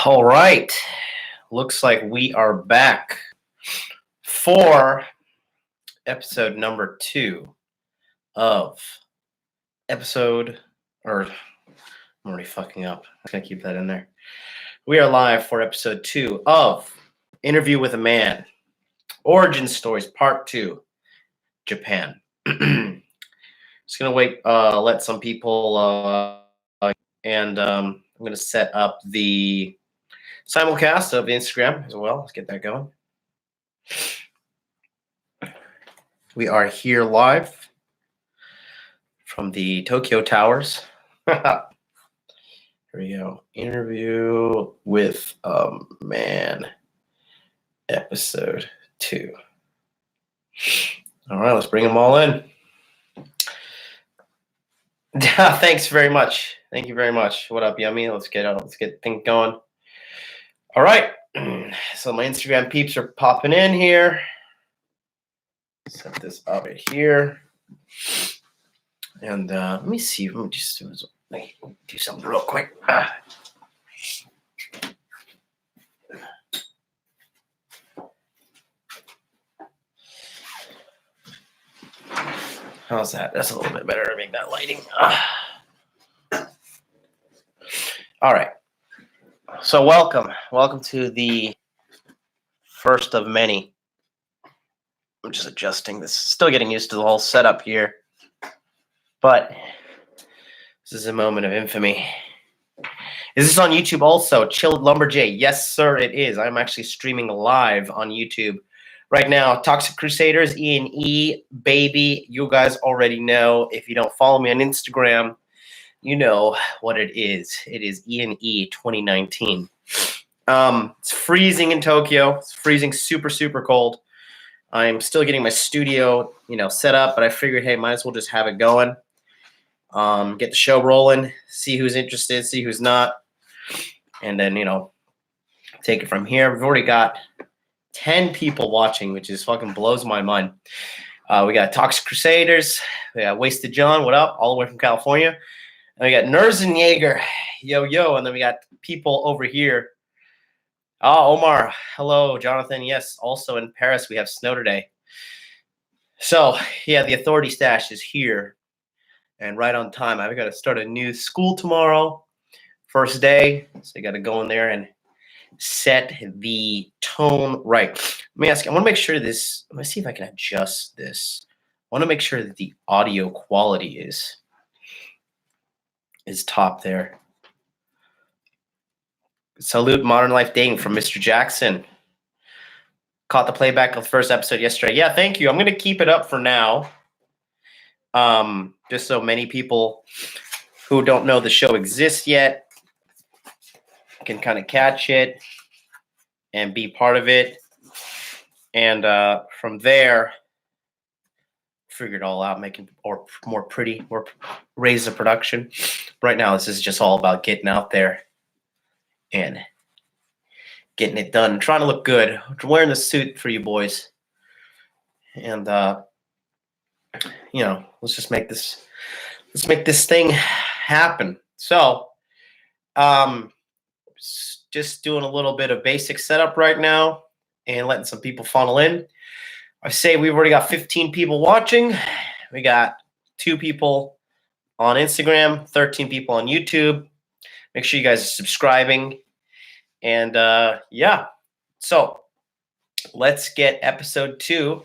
All right. Looks like we are back for episode number 2 of I'm already fucking up. I'm going to keep that in there. We are live for episode 2 of Interview with a Man, Origin Stories, Part 2, Japan. Just going to wait, let some people, and I'm going to set up the simulcast of Instagram as well. Let's get that going. We are here live from the Tokyo Towers. Here we go. Interview with a Man, episode 2. All right, let's bring them all in. Thanks very much. Thank you very much. What up, Yummy? Let's get things going. All right. So my Instagram peeps are popping in here. Set this up right here. And let me see. Let me do something real quick. How's that? That's a little bit better to make that lighting. All right. So welcome to the first of many. I'm just adjusting this. Still getting used to the whole setup here. But this is a moment of infamy. Is this on YouTube also? Chilled Lumberjay. Yes, sir, it is. I'm actually streaming live on YouTube right now. Toxic Crusaders, E&E, baby. You guys already know. If you don't follow me on Instagram, you know what it is. It is E&E 2019. It's freezing in Tokyo. It's freezing super, super cold. I'm still getting my studio, set up, but I figured, hey, might as well just have it going. Get the show rolling, see who's interested, see who's not, and then, take it from here. We've already got 10 people watching, which is fucking blows my mind. We got Toxic Crusaders, we got Wasted John, what up, all the way from California. And we got Nerzen Jaeger, yo, and then we got people over here. Oh, Omar, hello, Jonathan. Yes, also in Paris, we have snow today. So, yeah, the authority stash is here and right on time. I've got to start a new school tomorrow, first day. So I got to go in there and set the tone right. Let me ask you, I want to make sure this, let me see if I can adjust this. I want to make sure that the audio quality is top there. Salute Modern Life Dating from Mr. Jackson. Caught the playback of the first episode yesterday. Yeah, thank you. I'm going to keep it up for now. Just so many people who don't know the show exists yet can kind of catch it and be part of it. And from there, figure it all out, making more pretty, or raise the production. Right now, this is just all about getting out there and getting it done, trying to look good, wearing the suit for you boys, and let's just make this thing happen. So, just doing a little bit of basic setup right now and letting some people funnel in. I say we've already got 15 people watching. We got 2 people on Instagram, 13 people on YouTube. Make sure you guys are subscribing. And yeah, so let's get episode 2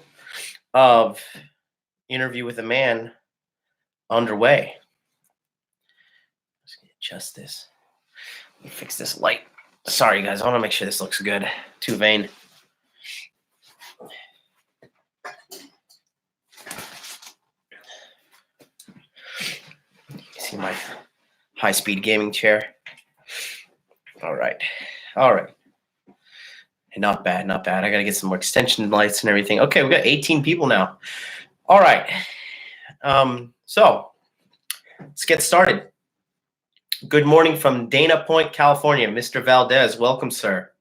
of Interview with a Man underway. Let's adjust this. Let me fix this light. Sorry, guys. I want to make sure this looks good. Too vain. See my high-speed gaming chair. All right. Not bad. I got to get some more extension lights and everything. Okay, we got 18 people now. All right. So let's get started. Good morning from Dana Point, California. Mr. Valdez, welcome, sir.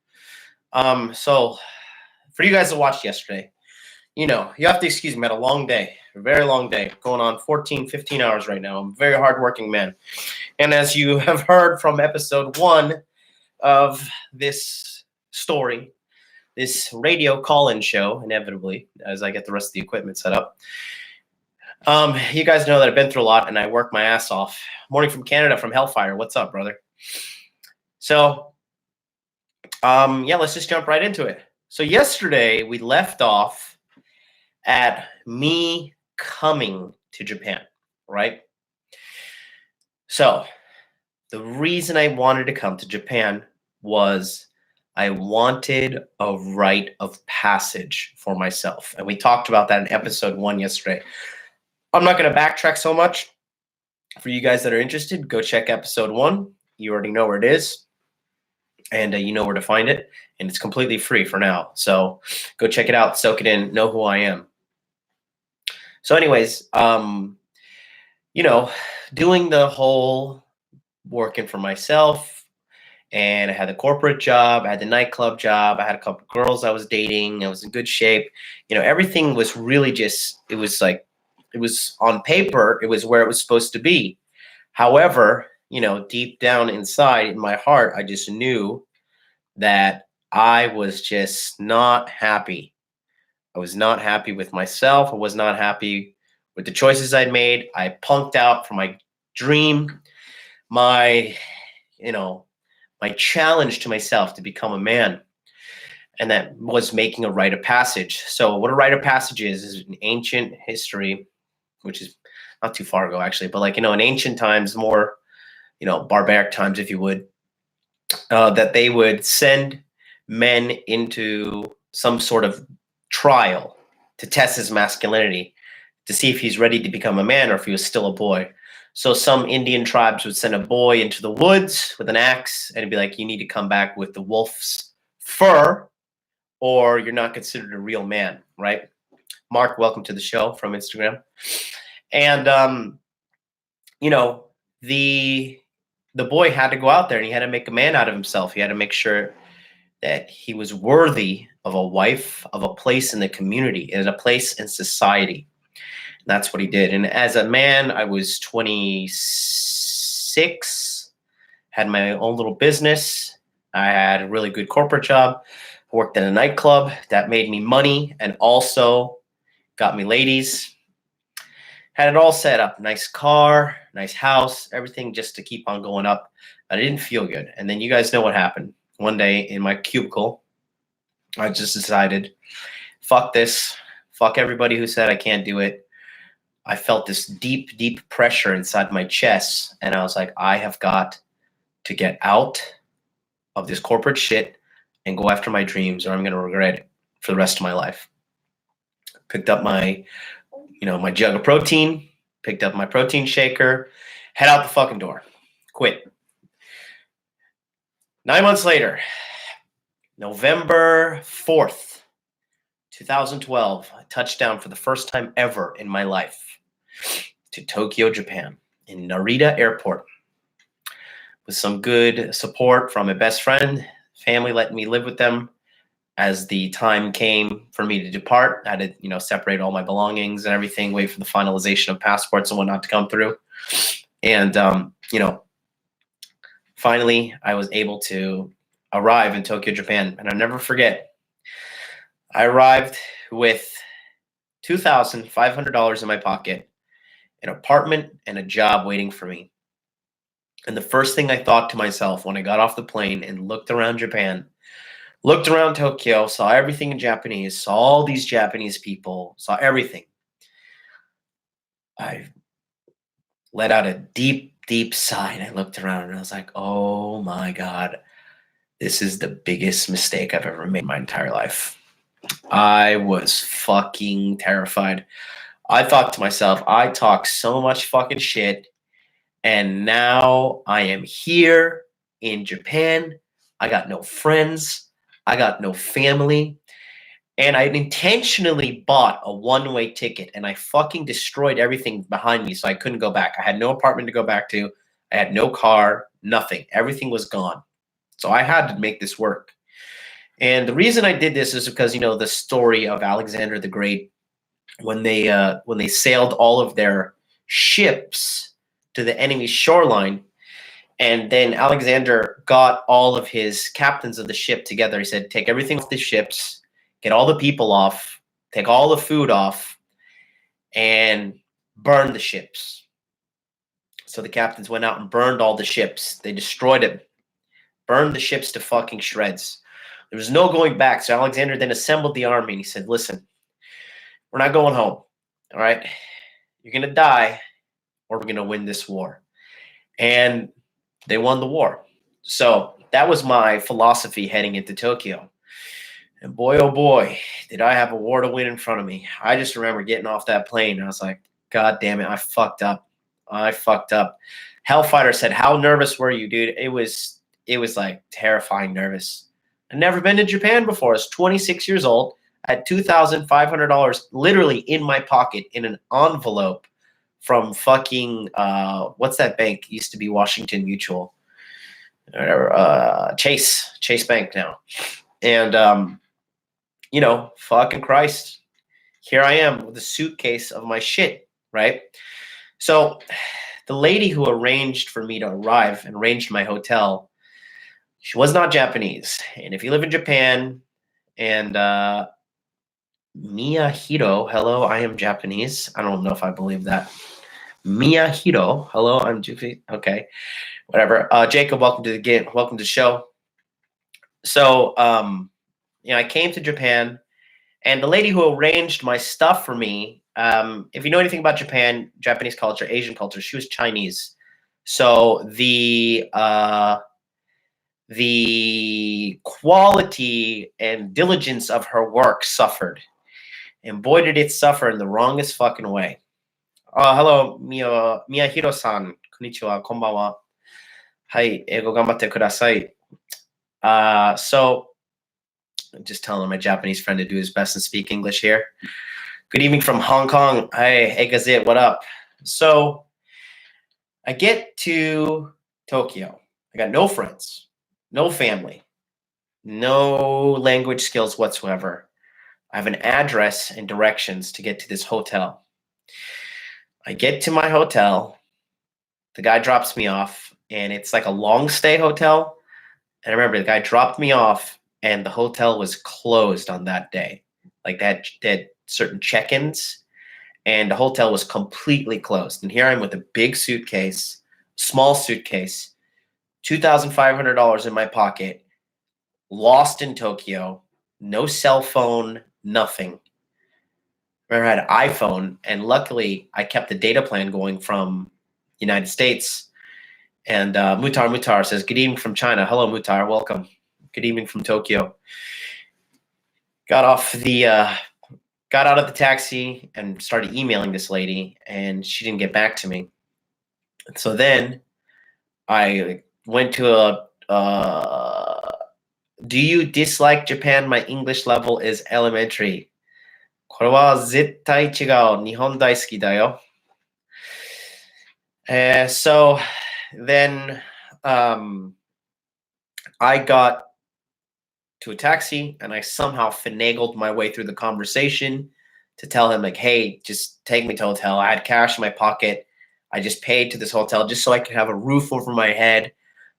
So for you guys that watched yesterday, you have to excuse me. I had a long day, a very long day, going on 14, 15 hours right now. I'm a very hardworking man. And as you have heard from episode 1, of this story, this radio call-in show, inevitably, as I get the rest of the equipment set up. You guys know that I've been through a lot and I work my ass off. Morning from Canada, from Hellfire. What's up, brother? So, yeah, let's just jump right into it. So yesterday we left off at me coming to Japan, right? So the reason I wanted to come to Japan was I wanted a rite of passage for myself. And we talked about that in episode 1 yesterday. I'm not going to backtrack so much. For you guys that are interested, go check episode 1. You already know where it is. And you know where to find it. And it's completely free for now. So go check it out, soak it in, know who I am. So anyways, doing the whole working for myself, and I had the corporate job, I had the nightclub job, I had a couple of girls I was dating, I was in good shape. Everything was really just, it was on paper, it was where it was supposed to be. However, deep down inside in my heart, I just knew that I was just not happy. I was not happy with myself. I was not happy with the choices I'd made. I punked out for my dream, my challenge to myself to become a man. And that was making a rite of passage. So what a rite of passage is an ancient history, which is not too far ago actually, but in ancient times, more, barbaric times, if you would, that they would send men into some sort of trial to test his masculinity, to see if he's ready to become a man or if he was still a boy. So some Indian tribes would send a boy into the woods with an axe and it'd be like, you need to come back with the wolf's fur or you're not considered a real man, right? Mark, welcome to the show from Instagram. And, the boy had to go out there and he had to make a man out of himself. He had to make sure that he was worthy of a wife, of a place in the community, and a place in society. And that's what he did. And as a man, I was 26, had my own little business. I had a really good corporate job, worked in a nightclub that made me money and also got me ladies. Had it all set up, nice car, nice house, everything just to keep on going up. But I didn't feel good. And then you guys know what happened. One day in my cubicle, I just decided, fuck this. Fuck everybody who said I can't do it. I felt this deep, deep pressure inside my chest. And I was like, I have got to get out of this corporate shit and go after my dreams or I'm going to regret it for the rest of my life. Picked up my my jug of protein, picked up my protein shaker, head out the fucking door, quit. 9 months later, November 4th, 2012, I touched down for the first time ever in my life to Tokyo, Japan, in Narita Airport, with some good support from a best friend, family letting me live with them. As the time came for me to depart, I had to, separate all my belongings and everything, wait for the finalization of passports and whatnot to come through. And, finally, I was able to arrive in Tokyo, Japan. And I'll never forget, I arrived with $2,500 in my pocket, an apartment, and a job waiting for me. And the first thing I thought to myself when I got off the plane and looked around Japan, looked around Tokyo, saw everything in Japanese, saw all these Japanese people, saw everything. I let out a deep, deep sigh and I looked around and I was like, oh my God, this is the biggest mistake I've ever made in my entire life. I was fucking terrified. I thought to myself, I talk so much fucking shit and now I am here in Japan. I got no friends. I got no family, and I intentionally bought a one-way ticket, and I fucking destroyed everything behind me so I couldn't go back. I had no apartment to go back to. I had no car, nothing. Everything was gone. So I had to make this work. And the reason I did this is because, the story of Alexander the Great, when they sailed all of their ships to the enemy shoreline, And then Alexander got all of his captains of the ship together. He said, take everything off the ships, get all the people off, take all the food off, and burn the ships. So the captains went out and burned all the ships. They destroyed it, burned the ships to fucking shreds. There was no going back. So Alexander then assembled the army and he said, listen, we're not going home. All right. You're going to die or we're going to win this war. And they won the war. So that was my philosophy heading into Tokyo. And boy, oh boy, did I have a war to win in front of me. I just remember getting off that plane. And I was like, God damn it, I fucked up. I fucked up. Hellfighter said, how nervous were you, dude? It was like terrifying nervous. I'd never been to Japan before. I was 26 years old. I had $2,500 literally in my pocket in an envelope from fucking, what's that bank? It used to be Washington Mutual. Chase Bank now. And, you know, fucking Christ. Here I am with a suitcase of my shit, right? So the lady who arranged for me to arrive and arranged my hotel, she was not Japanese. And if you live in Japan and Miyahiro, hello, I am Japanese. I don't know if I believe that. Miyahiro, hello, I'm Japanese. Okay, whatever. Jacob, welcome to the game. Welcome to the show. So, you know, I came to Japan, and the lady who arranged my stuff for me, if you know anything about Japan, Japanese culture, Asian culture, she was Chinese. So the quality and diligence of her work suffered. And boy, did it suffer in the wrongest fucking way. Hello, Miyahiro-san. Konnichiwa, konbanwa. Hai, eigo ganbatte kudasai. So, I'm just telling my Japanese friend to do his best and speak English here. Good evening from Hong Kong. Hey, Gazette, what up? So, I get to Tokyo. I got no friends, no family, no language skills whatsoever. I have an address and directions to get to this hotel. I get to my hotel. The guy drops me off, and it's like a long stay hotel. And I remember the guy dropped me off, and the hotel was closed on that day. Like they had certain check-ins, and the hotel was completely closed. And here I'm with a big suitcase, small suitcase, $2,500 in my pocket, lost in Tokyo, no cell phone, nothing. Remember, I had an iPhone, and luckily I kept the data plan going from United States. And Mutar says, good evening from China. Hello, Mutar. Welcome. Good evening from Tokyo. Got out of the taxi and started emailing this lady, and she didn't get back to me. So then I went to do you dislike Japan? My English level is elementary. これは絶対違う。日本大好きだよ。So then I got to a taxi, and I somehow finagled my way through the conversation to tell him, like, hey, just take me to a hotel. I had cash in my pocket. I just paid to this hotel just so I could have a roof over my head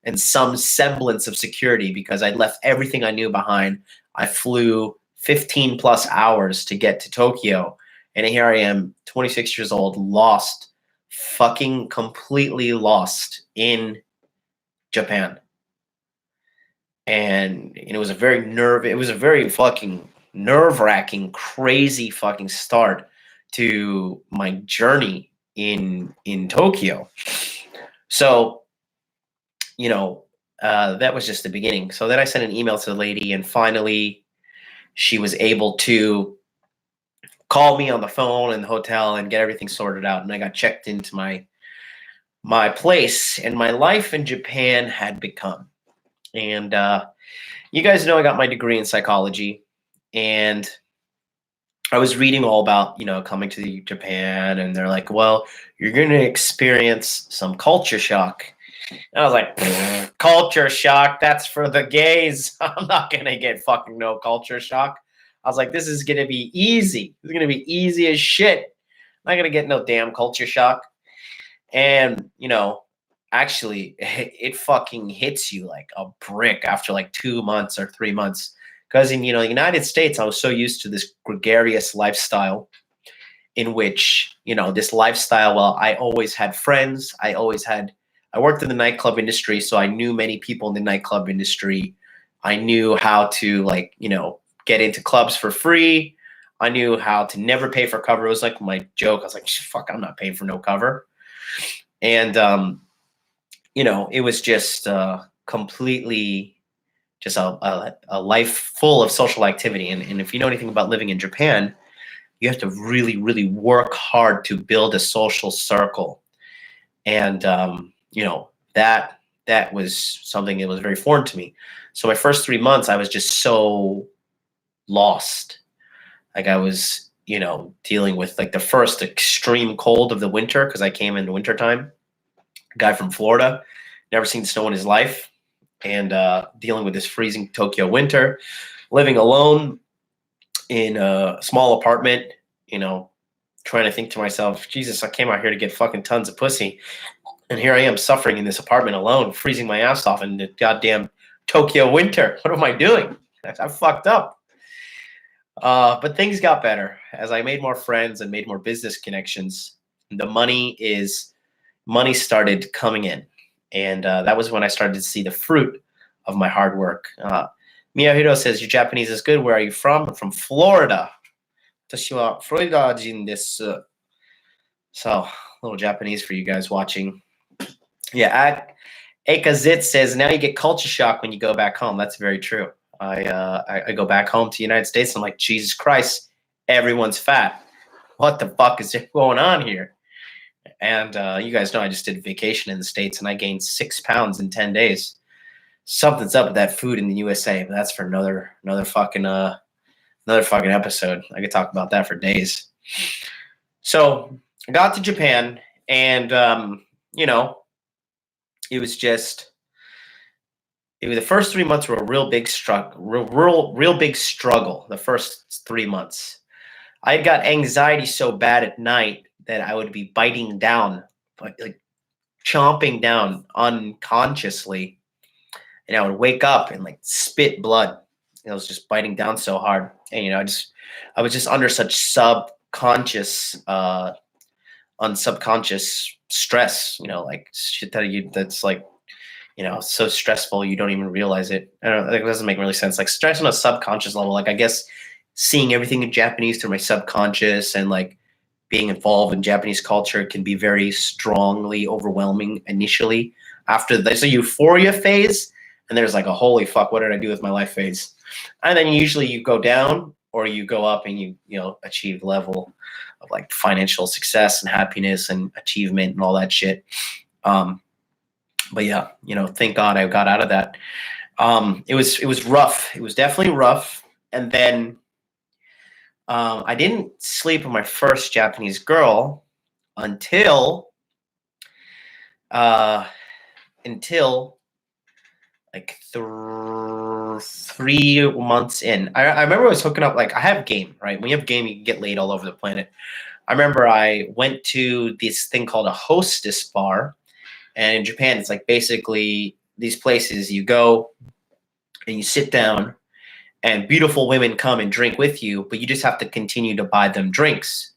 and some semblance of security, because I'd left everything I knew behind. I flew 15 plus hours to get to Tokyo, and here I am, 26 years old, lost, fucking completely lost in Japan. And it was a very fucking nerve-wracking, crazy fucking start to my journey in Tokyo. So, you know, that was just the beginning. So then I sent an email to the lady, and finally she was able to call me on the phone in the hotel and get everything sorted out. And I got checked into my place, and my life in Japan had begun. And you guys know I got my degree in psychology, and I was reading all about, you know, coming to Japan, and they're like, well, you're going to experience some culture shock. And I was like, culture shock, that's for the gays. I'm not going to get fucking no culture shock. I was like, this is going to be easy. This is going to be easy as shit. I'm not going to get no damn culture shock. And, you know, actually it fucking hits you like a brick after like 2 months or 3 months. Because in, the United States, I was so used to this gregarious lifestyle in which, this lifestyle, well, I always had friends. I worked in the nightclub industry, so I knew many people in the nightclub industry. I knew how to get into clubs for free. I knew how to never pay for cover. It was like my joke. I was like, fuck, I'm not paying for no cover. And, it was just completely just a life full of social activity. And if you know anything about living in Japan, you have to really, really work hard to build a social circle. And, that was something that was very foreign to me. So my first 3 months, I was just so lost. Like I was, dealing with like the first extreme cold of the winter, because I came in the wintertime. A guy from Florida, never seen snow in his life, and dealing with this freezing Tokyo winter, living alone in a small apartment, trying to think to myself, Jesus, I came out here to get fucking tons of pussy. And here I am suffering in this apartment alone, freezing my ass off in the goddamn Tokyo winter. What am I doing? I fucked up. But things got better as I made more friends and made more business connections. The money started coming in. And that was when I started to see the fruit of my hard work. Miyahiro says, your Japanese is good. Where are you from? I'm from Florida. 私はフロリダ人です. So, a little Japanese for you guys watching. Yeah, Akazit says, now you get culture shock when you go back home. That's very true. I go back home to the United States. And I'm like, Jesus Christ, everyone's fat. What the fuck is going on here? And you guys know I just did vacation in the States and I gained 6 pounds in 10 days. Something's up with that food in the USA, but that's for another fucking episode. I could talk about that for days. So I got to Japan, and it was the first 3 months were a real big big struggle. The first 3 months, I got anxiety so bad at night that I would be biting down, like chomping down unconsciously, and I would wake up and like spit blood. I was just biting down so hard, and I was just under such subconscious stress. Like shit that's like, so stressful you don't even realize it. I don't know, it doesn't make really sense. Like stress on a subconscious level, like I guess seeing everything in Japanese through my subconscious and like being involved in Japanese culture can be very strongly overwhelming initially. After there's a euphoria phase, and there's like a holy fuck, what did I do with my life phase? And then usually you go down or you go up and you achieve level of like financial success and happiness and achievement and all that shit. But yeah, thank God I got out of that. It was rough. It was definitely rough. And then I didn't sleep with my first Japanese girl until like 3 months in. I remember I was hooking up, like I have game, right? When you have game, you can get laid all over the planet. I remember I went to this thing called a hostess bar. And in Japan, it's like basically these places you go and you sit down and beautiful women come and drink with you, but you just have to continue to buy them drinks.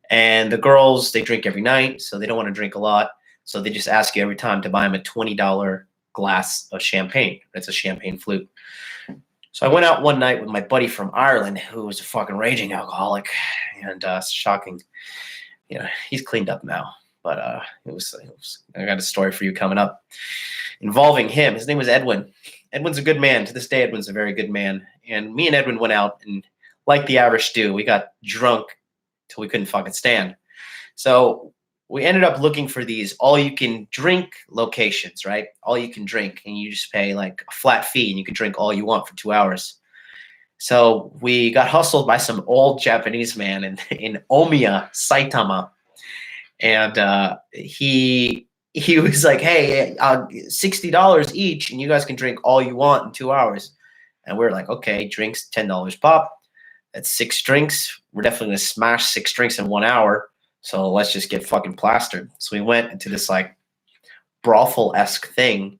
And the girls, they drink every night, so they don't want to drink a lot. So they just ask you every time to buy them a $20 glass of champagne. It's a champagne flute. So I went out one night with my buddy from Ireland, who was a fucking raging alcoholic, and shocking. He's cleaned up now. But it was. I got a story for you coming up involving him. His name was Edwin. Edwin's a good man. To this day, Edwin's a very good man. And me and Edwin went out, and like the Irish do, we got drunk till we couldn't fucking stand. So we ended up looking for these all-you-can-drink locations, right? All you can drink, and you just pay like a flat fee, and you can drink all you want for 2 hours. So we got hustled by some old Japanese man in Omiya, Saitama. And he was like, hey, $60 each, and you guys can drink all you want in 2 hours. And we were like, okay, drinks, $10 pop. That's 6 drinks. We're definitely going to smash 6 drinks in 1 hour. So let's just get fucking plastered. So we went into this like brothel-esque thing.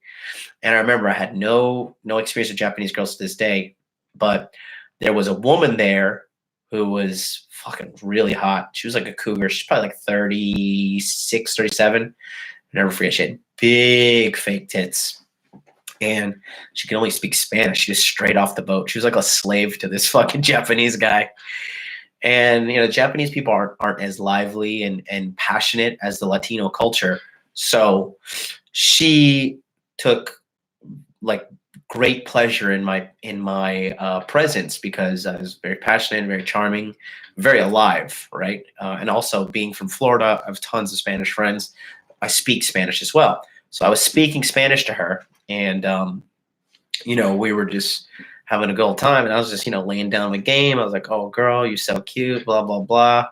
And I remember I had no experience with Japanese girls to this day, but there was a woman there who was fucking really hot. She was like a cougar. She's probably like 36, 37. I'll never forget. She had big fake tits. And she could only speak Spanish. She was straight off the boat. She was like a slave to this fucking Japanese guy. And Japanese people aren't as lively and passionate as the Latino culture. So she took like great pleasure in my presence, because I was very passionate, very charming, very alive, right? And also being from Florida, I have tons of Spanish friends. I speak Spanish as well. So I was speaking Spanish to her, and we were just having a good old time, and I was just laying down the game. I was like, "Oh, girl, you're so cute," blah blah blah.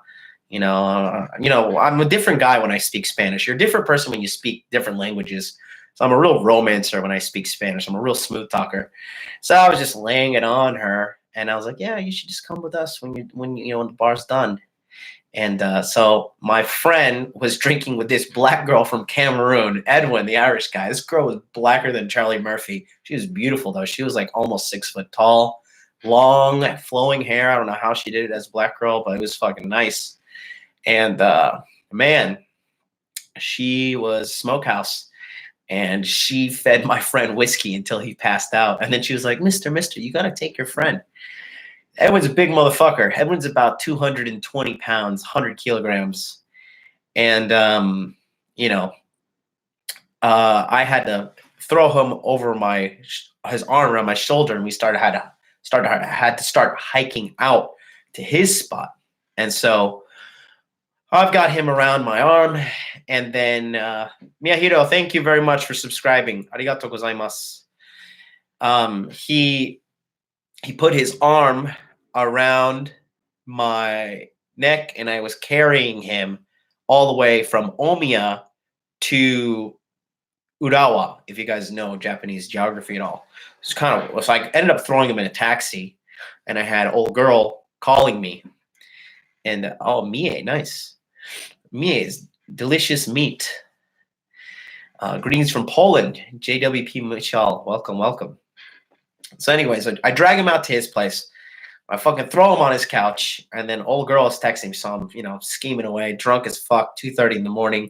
I'm a different guy when I speak Spanish. You're a different person when you speak different languages. So I'm a real romancer when I speak Spanish. I'm a real smooth talker. So I was just laying it on her, and I was like, "Yeah, you should just come with us when the bar's done." And so my friend was drinking with this black girl from Cameroon, Edwin, the Irish guy. This girl was blacker than Charlie Murphy. She was beautiful, though. She was like almost 6 foot tall, long, flowing hair. I don't know how she did it as a black girl, but it was fucking nice. And man, she was smokehouse. And she fed my friend whiskey until he passed out. And then she was like, Mister, you got to take your friend. Edwin's a big motherfucker. Edwin's about 220 pounds, 100 kilograms. And, I had to throw him over his arm around my shoulder, and we had to start hiking out to his spot. And so I've got him around my arm, and then Miyahiro, thank you very much for subscribing. Arigatou gozaimasu. He put his arm around my neck, and I was carrying him all the way from Omiya to Urawa, if you guys know Japanese geography at all. So I ended up throwing him in a taxi, and I had an old girl calling me. And Mie, nice. Mie is delicious meat. Greetings from Poland. JWP Michal, welcome. So anyways, I drag him out to his place. I fucking throw him on his couch, and then old girl is texting me, so I'm, scheming away, drunk as fuck, 2:30 in the morning.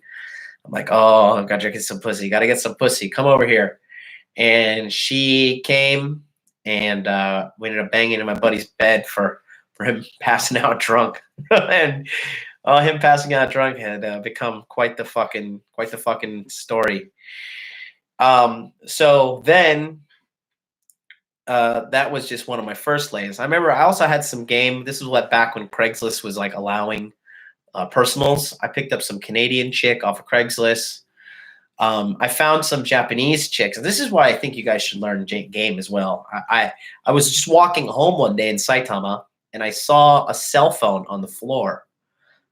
I'm like, oh, I gotta get some pussy. Come over here. And she came, and we ended up banging in my buddy's bed for him passing out drunk. And him passing out drunk had become quite the fucking story. So then that was just one of my first lays. I remember I also had some game. This is back when Craigslist was like allowing personals. I picked up some Canadian chick off of Craigslist. I found some Japanese chicks. And this is why I think you guys should learn game as well. I was just walking home one day in Saitama, and I saw a cell phone on the floor.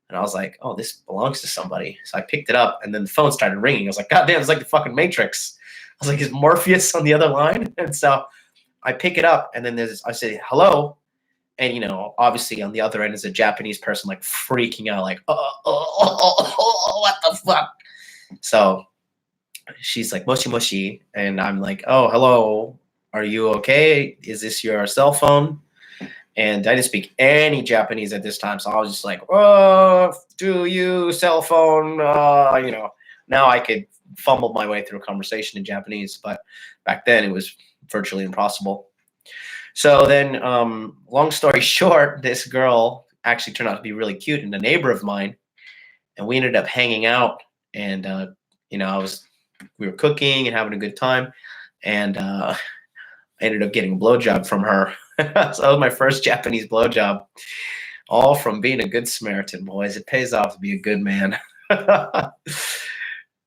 And I was like, oh, this belongs to somebody. So I picked it up, and then the phone started ringing. I was like, God damn, it's like the fucking Matrix. I was like, is Morpheus on the other line? And so I pick it up, and then I say, hello. And, obviously on the other end is a Japanese person, like freaking out, like, what the fuck? So she's like, moshi moshi. And I'm like, oh, hello. Are you okay? Is this your cell phone? And I didn't speak any Japanese at this time. So I was just like, oh, do you cell phone? Now I could fumble my way through a conversation in Japanese. But back then it was virtually impossible. So then, long story short, this girl actually turned out to be really cute and a neighbor of mine. And we ended up hanging out, and, we were cooking and having a good time. And I ended up getting a blowjob from her. So that was my first Japanese blowjob, all from being a good Samaritan, boys. It pays off to be a good man.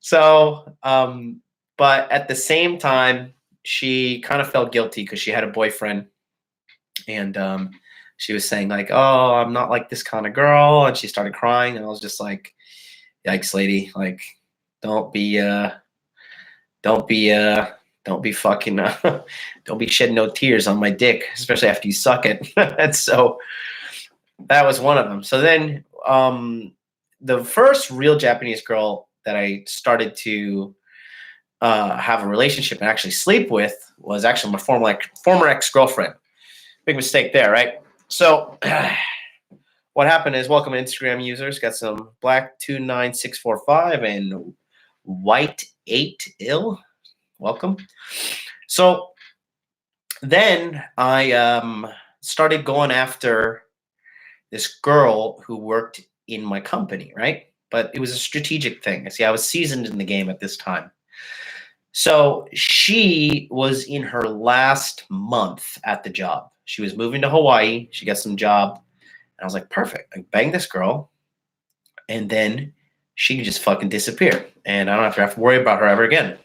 So, but at the same time, she kind of felt guilty because she had a boyfriend, and she was saying like, oh, I'm not like this kind of girl. And she started crying, and I was just like, yikes, lady, like, don't be fucking, don't be shedding no tears on my dick, especially after you suck it. And so that was one of them. So then the first real Japanese girl that I started to have a relationship and actually sleep with was actually my former ex-girlfriend. Big mistake there, right? So what happened is, welcome Instagram users, got some black 29645 and white 8 ill. Welcome. So then I started going after this girl who worked in my company, right? But it was a strategic thing. See, I was seasoned in the game at this time. So she was in her last month at the job. She was moving to Hawaii. She got some job. And I was like, perfect. I bang this girl. And then she can just fucking disappear. And I don't have to worry about her ever again.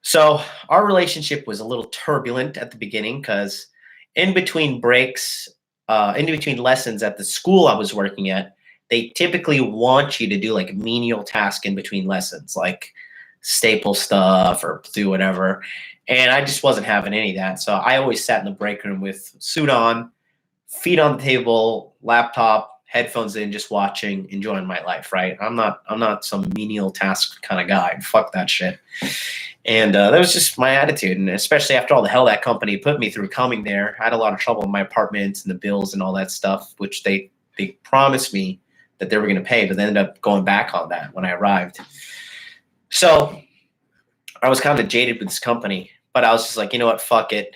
So our relationship was a little turbulent at the beginning because in between breaks, in between lessons at the school I was working at, they typically want you to do like menial task in between lessons, like staple stuff or do whatever. And I just wasn't having any of that. So I always sat in the break room with suit on, feet on the table, laptop, headphones in, just watching, enjoying my life, right? I'm not some menial task kind of guy. Fuck that shit. And that was just my attitude. And especially after all the hell that company put me through coming there, I had a lot of trouble in my apartment and the bills and all that stuff, which they promised me that they were going to pay, but they ended up going back on that when I arrived. So I was kind of jaded with this company, but I was just like, you know what? Fuck it.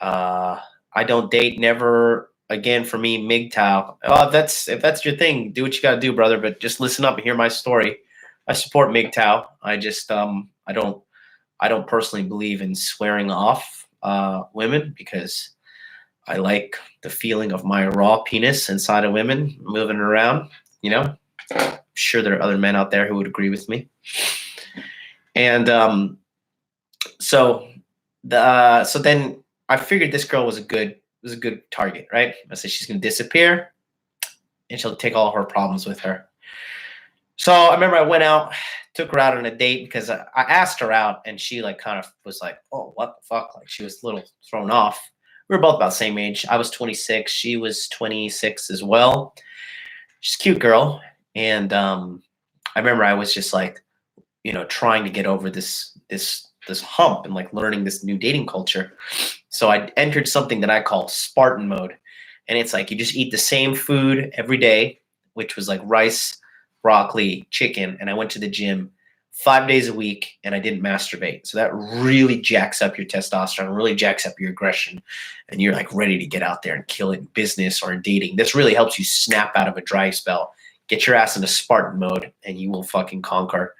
I don't date, never again for me, MGTOW. Oh, if that's your thing, do what you got to do, brother. But just listen up and hear my story. I support MGTOW. I just I don't personally believe in swearing off women because I like the feeling of my raw penis inside of women moving around. You know, I'm sure there are other men out there who would agree with me. And so then I figured this girl was a good target, right? I said she's gonna disappear, and she'll take all her problems with her. So I remember I went out, took her out on a date because I asked her out, and she like kind of was like, "Oh, what the fuck?" Like she was a little thrown off. We were both about the same age. I was 26, she was 26 as well. She's a cute girl, and I remember I was just like, you know, trying to get over this hump and like learning this new dating culture. So I entered something that I call Spartan mode. And it's like you just eat the same food every day, which was like rice, broccoli, chicken. And I went to the gym 5 days a week and I didn't masturbate. So that really jacks up your testosterone, really jacks up your aggression. And you're like ready to get out there and kill it in business or in dating. This really helps you snap out of a dry spell. Get your ass into Spartan mode and you will fucking conquer.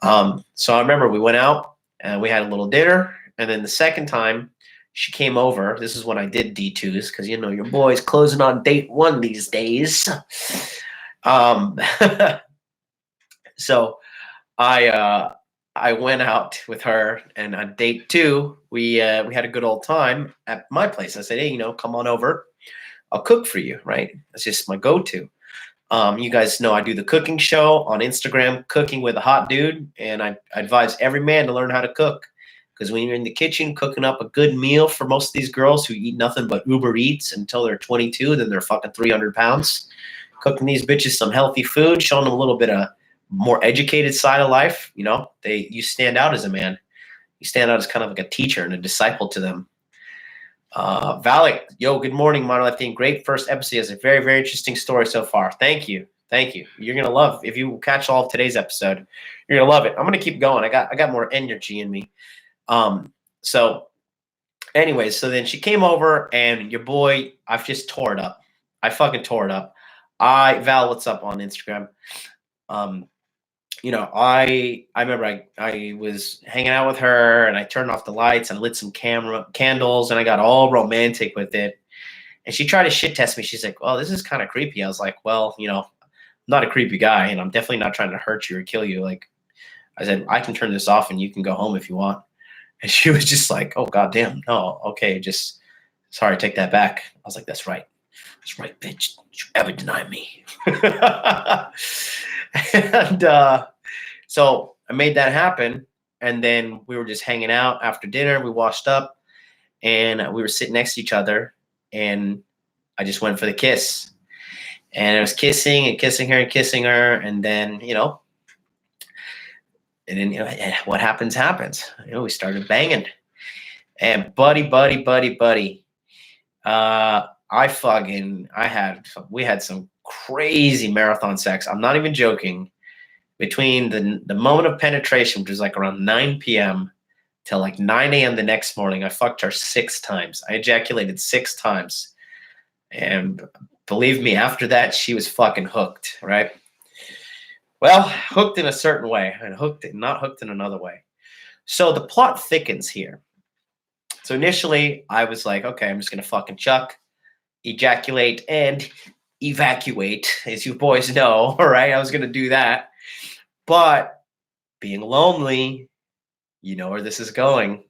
So I remember we went out and we had a little dinner. And then the second time she came over, this is when I did D2s because, you know, your boy's closing on date 1 these days. So I went out with her, and on date 2, we had a good old time at my place. I said, hey, you know, come on over. I'll cook for you, right? That's just my go-to. You guys know I do the cooking show on Instagram, Cooking with a Hot Dude, and I advise every man to learn how to cook. Because when you're in the kitchen cooking up a good meal for most of these girls who eat nothing but Uber Eats until they're 22, then they're fucking 300 pounds. Cooking these bitches some healthy food, showing them a little bit of more educated side of life. You know, you stand out as a man. You stand out as kind of like a teacher and a disciple to them. Valak, yo, good morning, Modern Life Team. Great first episode. It's a very, very interesting story so far. Thank you. Thank you. You're gonna love, if you catch all of today's episode, you're gonna love it. I'm gonna keep going. I got more energy in me. So anyways, so then she came over and your boy, I've just tore it up. I fucking tore it up. Val, what's up on Instagram? You know, I remember I was hanging out with her and I turned off the lights and lit some candles and I got all romantic with it. And she tried to shit test me. She's like, well, this is kind of creepy. I was like, well, you know, I'm not a creepy guy and I'm definitely not trying to hurt you or kill you. Like I said, I can turn this off and you can go home if you want. And she was just like, oh, goddamn, no, okay, just, sorry, take that back. I was like, that's right. That's right, bitch. Don't you ever deny me. And so I made that happen. And then we were just hanging out after dinner. We washed up and we were sitting next to each other. And I just went for the kiss. And I was kissing and kissing her and kissing her. And then, you know, And then what happens. We started banging. And buddy. We had some crazy marathon sex. I'm not even joking. Between the moment of penetration, which was like around 9 p.m. till like 9 a.m. the next morning, I fucked her 6 times. I ejaculated 6 times. And believe me, after that, she was fucking hooked, right? Well, hooked in a certain way and not hooked in another way. So the plot thickens here. So initially, I was like, okay, I'm just going to fucking chuck, ejaculate, and evacuate, as you boys know, all right? I was going to do that. But being lonely, you know where this is going,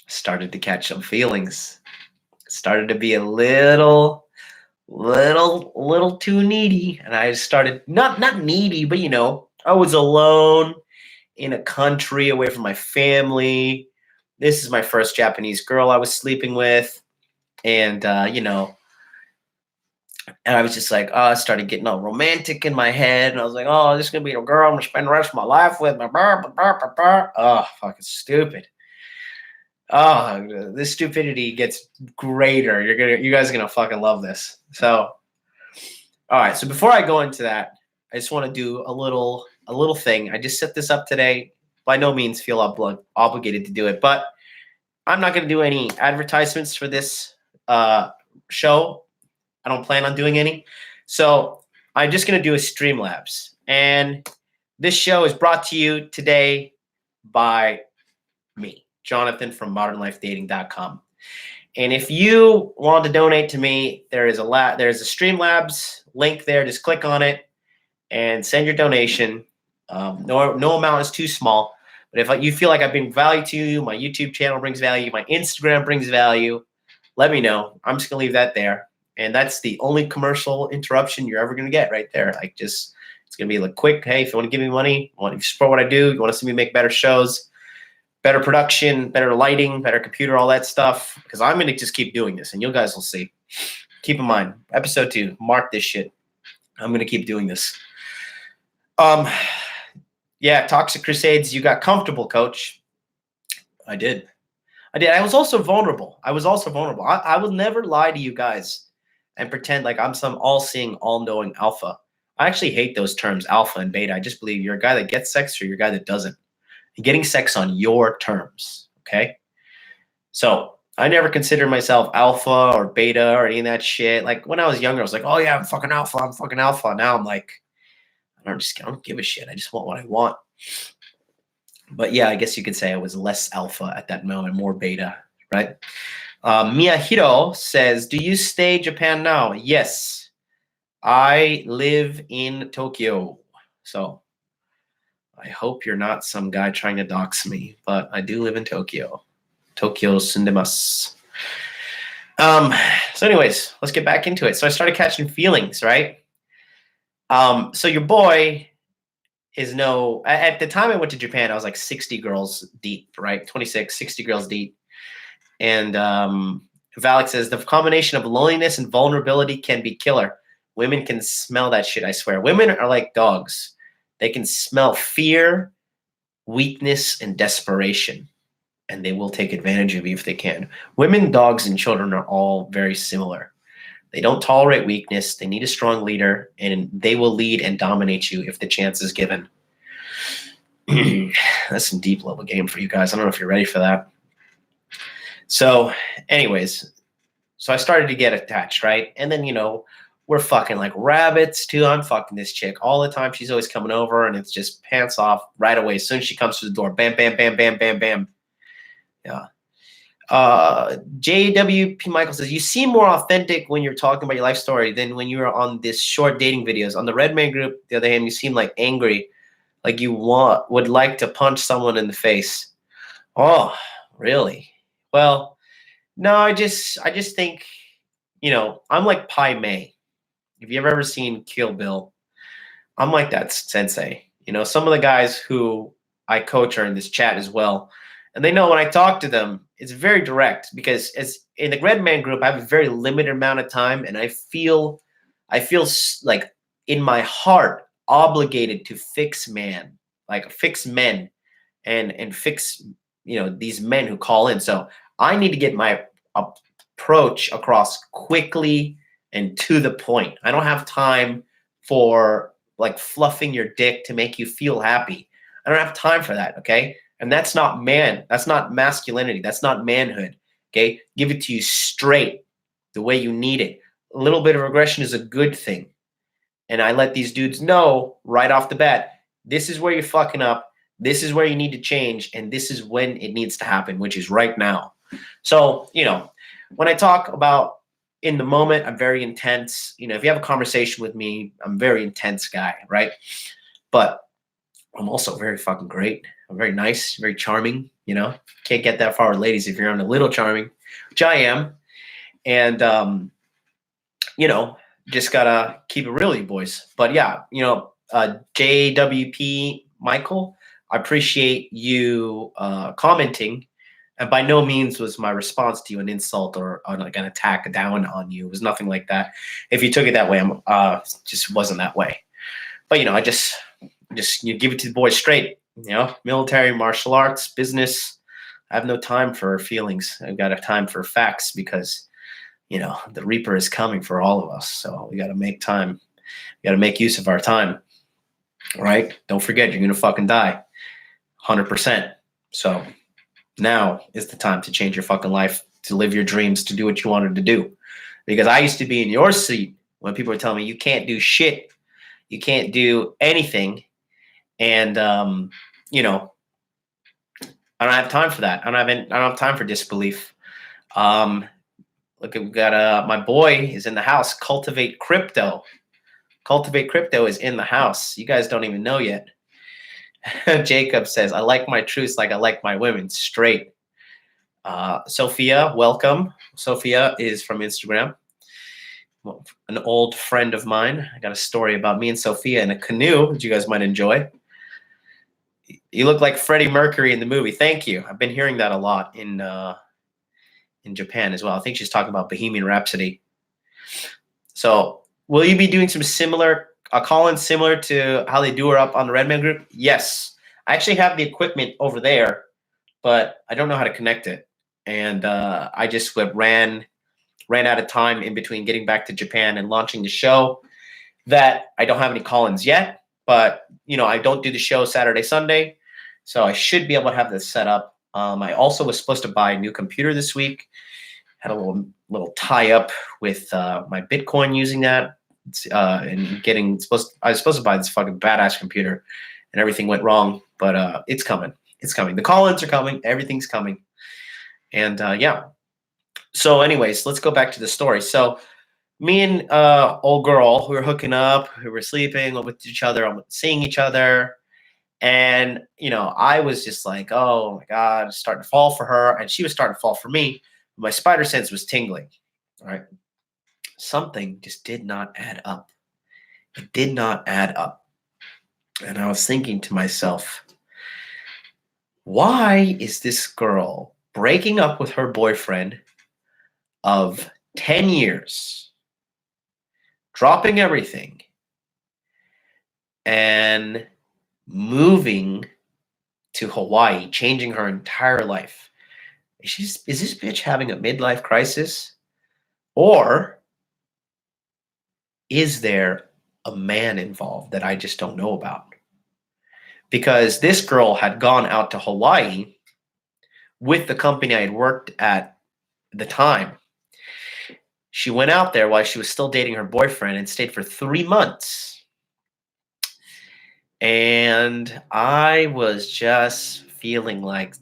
started to catch some feelings. Started to be a little too needy. And I started, not needy, but I was alone in a country away from my family. This is my first Japanese girl I was sleeping with. And, and I was just like, I started getting all romantic in my head. And I was like, oh, this is going to be a girl I'm going to spend the rest of my life with. Oh, fucking stupid. Oh, this stupidity gets greater. You guys are going to fucking love this. So, all right. So before I go into that, I just want to do a little thing. I just set this up today. By no means feel obligated to do it, but I'm not going to do any advertisements for this show. I don't plan on doing any. So I'm just going to do a Streamlabs. And this show is brought to you today by me, Jonathan from modernlifedating.com. And if you want to donate to me, there's a Streamlabs link there. Just click on it and send your donation. No amount is too small. But if you feel like I bring value to you, my YouTube channel brings value, my Instagram brings value, let me know. I'm just going to leave that there. And that's the only commercial interruption you're ever going to get right there. It's going to be like quick. Hey, if you want to give me money, want to support what I do, you want to see me make better shows, better production, better lighting, better computer, all that stuff. Because I'm going to just keep doing this and you guys will see. Keep in mind, episode 2, mark this shit. I'm going to keep doing this. Yeah, Toxic Crusades, you got comfortable, coach. I did. I was also vulnerable. I will never lie to you guys and pretend like I'm some all-seeing, all-knowing alpha. I actually hate those terms, alpha and beta. I just believe you're a guy that gets sex or you're a guy that doesn't. You're getting sex on your terms, okay? So I never considered myself alpha or beta or any of that shit. Like when I was younger, I was like, oh yeah, I'm fucking alpha. Now I'm like, I don't give a shit. I just want what I want. But yeah, I guess you could say I was less alpha at that moment, more beta, right? Miyahiro says, do you stay in Japan now? Yes. I live in Tokyo. So I hope you're not some guy trying to dox me, but I do live in Tokyo. Tokyo sundemasu. So anyways, let's get back into it. So I started catching feelings, right? So your boy is at the time I went to Japan, I was like 60 girls deep, right? 26, 60 girls deep. And Valak says, the combination of loneliness and vulnerability can be killer. Women can smell that shit, I swear. Women are like dogs. They can smell fear, weakness, and desperation. And they will take advantage of you if they can. Women, dogs, and children are all very similar. They don't tolerate weakness. They need a strong leader, and they will lead and dominate you if the chance is given. That's some deep level game for you guys. I don't know if you're ready for that. So anyways, so I started to get attached, right? And then, we're fucking like rabbits too. I'm fucking this chick all the time. She's always coming over and it's just pants off right away. As soon as she comes through the door, bam, bam, bam, bam, bam, bam. Yeah. JWP Michael says, you seem more authentic when you're talking about your life story than when you're on this short dating videos. On the Red Man group, the other hand, you seem like angry, like you would like to punch someone in the face. Oh, really? Well, no, I just think, I'm like Pai Mei. If you've ever seen Kill Bill, I'm like that sensei. Some of the guys who I coach are in this chat as well. And they know when I talk to them, it's very direct because as in the Red Man group, I have a very limited amount of time. And I feel like in my heart obligated to fix man. like fix men and fix, these men who call in. So I need to get my approach across quickly and to the point. I don't have time for like fluffing your dick to make you feel happy. I don't have time for that. Okay. And that's not that's not masculinity. That's not manhood. Okay. Give it to you straight the way you need it. A little bit of aggression is a good thing. And I let these dudes know right off the bat, this is where you're fucking up. This is where you need to change. And this is when it needs to happen, which is right now. So, when I talk about in the moment, I'm very intense. If you have a conversation with me, I'm a very intense guy, right? But I'm also very fucking great. I'm very nice, very charming, Can't get that far with ladies if you're on a little charming, which I am. And, just gotta keep it real, you boys. But yeah, JWP Michael, I appreciate you commenting. And by no means was my response to you an insult or like an attack down on you. It was nothing like that. If you took it that way, I'm just wasn't that way. But I just you give it to the boys straight. Military, martial arts, business. I have no time for feelings. I've got a time for facts because the Reaper is coming for all of us. So we got to make time. We got to make use of our time, right? Don't forget, you're going to fucking die 100%. So now is the time to change your fucking life, to live your dreams, to do what you wanted to do. Because I used to be in your seat when people were telling me you can't do shit. You can't do anything. And, I don't have time for that. I don't have time for disbelief. Look, we got my boy is in the house. Cultivate Crypto. Cultivate Crypto is in the house. You guys don't even know yet. Jacob says, I like my truths like I like my women. Straight. Sophia, welcome. Sophia is from Instagram. An old friend of mine. I got a story about me and Sophia in a canoe that you guys might enjoy. You look like Freddie Mercury in the movie. Thank you. I've been hearing that a lot in Japan as well. I think she's talking about Bohemian Rhapsody. So will you be doing some call-in similar to how they do her up on the Redman group? Yes. I actually have the equipment over there, but I don't know how to connect it. And I just ran out of time in between getting back to Japan and launching the show that I don't have any call-ins yet. But, I don't do the show Saturday, Sunday. So I should be able to have this set up. I also was supposed to buy a new computer this week. Had a little tie-up with my Bitcoin using that. And I was supposed to buy this fucking badass computer and everything went wrong, but it's coming. It's coming. The call-ins are coming. Everything's coming. And yeah. So anyways, let's go back to the story. So me and old girl, we were hooking up, we were sleeping with each other, seeing each other. And, I was just like, oh my God, starting to fall for her. And she was starting to fall for me. My spider sense was tingling. All right. Something just did not add up. It did not add up. And I was thinking to myself, why is this girl breaking up with her boyfriend of 10 years, dropping everything, and moving to Hawaii, changing her entire life? Is this bitch having a midlife crisis? Or is there a man involved that I just don't know about? Because this girl had gone out to Hawaii with the company I had worked at the time. She went out there while she was still dating her boyfriend and stayed for 3 months. And I was just feeling like,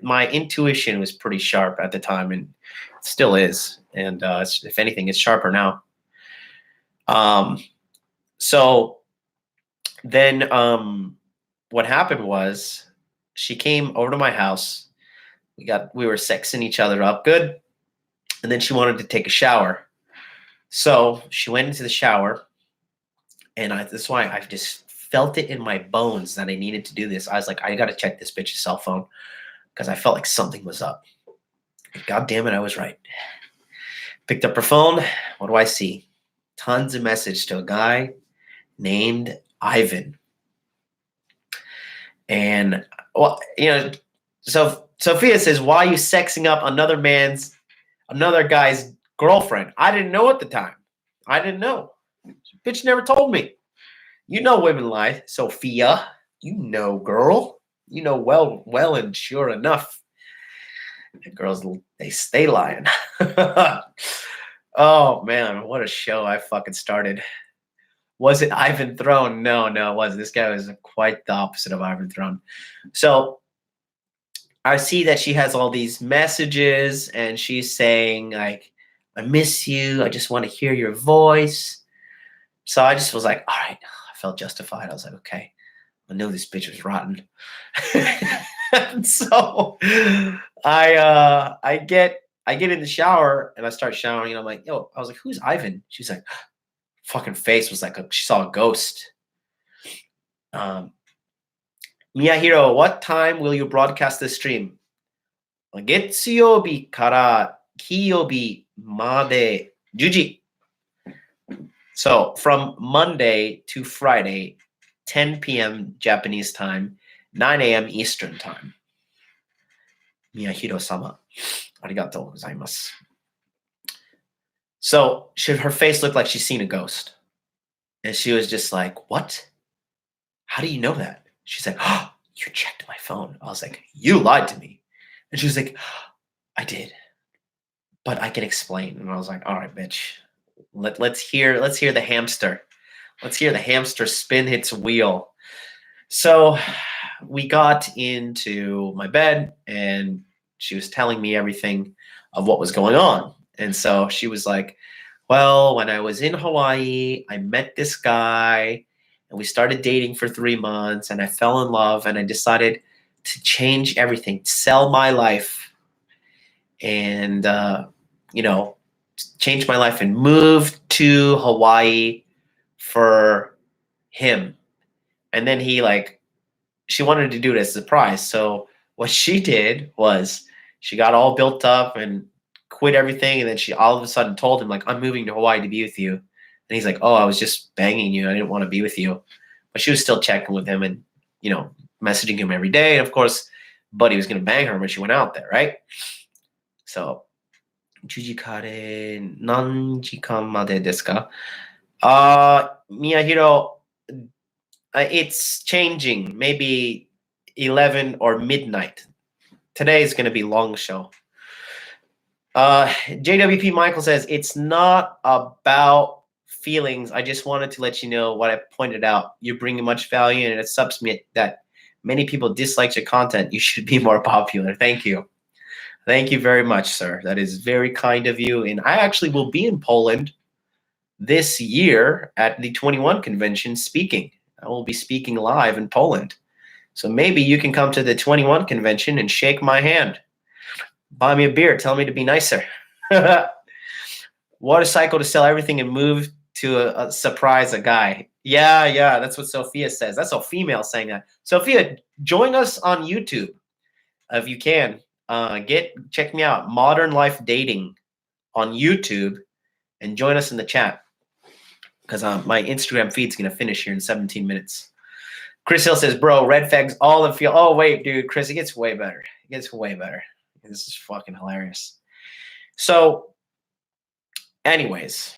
my intuition was pretty sharp at the time and still is. And if anything, it's sharper now. So then what happened was she came over to my house. We were sexing each other up good. And then she wanted to take a shower. So she went into the shower. And that's why I just felt it in my bones that I needed to do this. I was like, I got to check this bitch's cell phone because I felt like something was up. God damn it, I was right. Picked up her phone. What do I see? Tons of message to a guy named Ivan. And well, so Sophia says, "Why are you sexing up another guy's girlfriend?" I didn't know at the time. I didn't know. Bitch never told me. You know women lie, Sophia. You know, girl. You know well, and sure enough, the girls they stay lying. Oh man, what a show I fucking started. Was it Ivan Throne? No, it wasn't. This guy was quite the opposite of Ivan Throne. So I see that she has all these messages and she's saying, like, I miss you. I just want to hear your voice. So I just was like, all right. I felt justified. I was like, okay, I know this bitch was rotten. And so I get in the shower and I start showering and I'm like, yo, I was like, who's Ivan? She's like, fucking face was like she saw a ghost. Miyahiro, what time will you broadcast this stream? 月曜日から金曜日まで10時. So from Monday to Friday, 10 p.m. Japanese time, 9 a.m. Eastern time. Miyahiro-sama, arigatou gozaimasu. So her face looked like she's seen a ghost. And she was just like, what? How do you know that? She's like, oh, you checked my phone. I was like, you lied to me. And she was like, I did. But I can explain. And I was like, all right, bitch. Let's hear the hamster. Let's hear the hamster spin its wheel. So we got into my bed and she was telling me everything of what was going on. And so she was like, well, when I was in Hawaii, I met this guy and we started dating for 3 months and I fell in love and I decided to change everything, sell my life and, change my life and move to Hawaii for him. And then she wanted to do it as a surprise. So what she did was she got all built up and quit everything. And then she all of a sudden told him, like, I'm moving to Hawaii to be with you. And he's like, oh, I was just banging you. I didn't want to be with you. But she was still checking with him and, messaging him every day. And of course, Buddy was going to bang her when she went out there, right? So, 10時から何時間までですか? Miyahiro, it's changing. Maybe 11 or midnight. Today is going to be long show. JWP Michael says, it's not about feelings. I just wanted to let you know what I pointed out. You're bringing much value, and it subs me that many people dislike your content. You should be more popular. Thank you. Thank you very much, sir. That is very kind of you. And I actually will be in Poland this year at the 21 convention speaking. I will be speaking live in Poland. So maybe you can come to the 21 convention and shake my hand. Buy me a beer. Tell me to be nicer. What a cycle to sell everything and move to a surprise a guy. Yeah. That's what Sophia says. That's a female saying that. Sophia, join us on YouTube if you can. Check me out, Modern Life Dating on YouTube, and join us in the chat because my Instagram feed's gonna finish here in 17 minutes. Chris Hill says, bro, red fags all in feel. Oh wait, dude, Chris, it gets way better. It gets way better. This is fucking hilarious. So, anyways,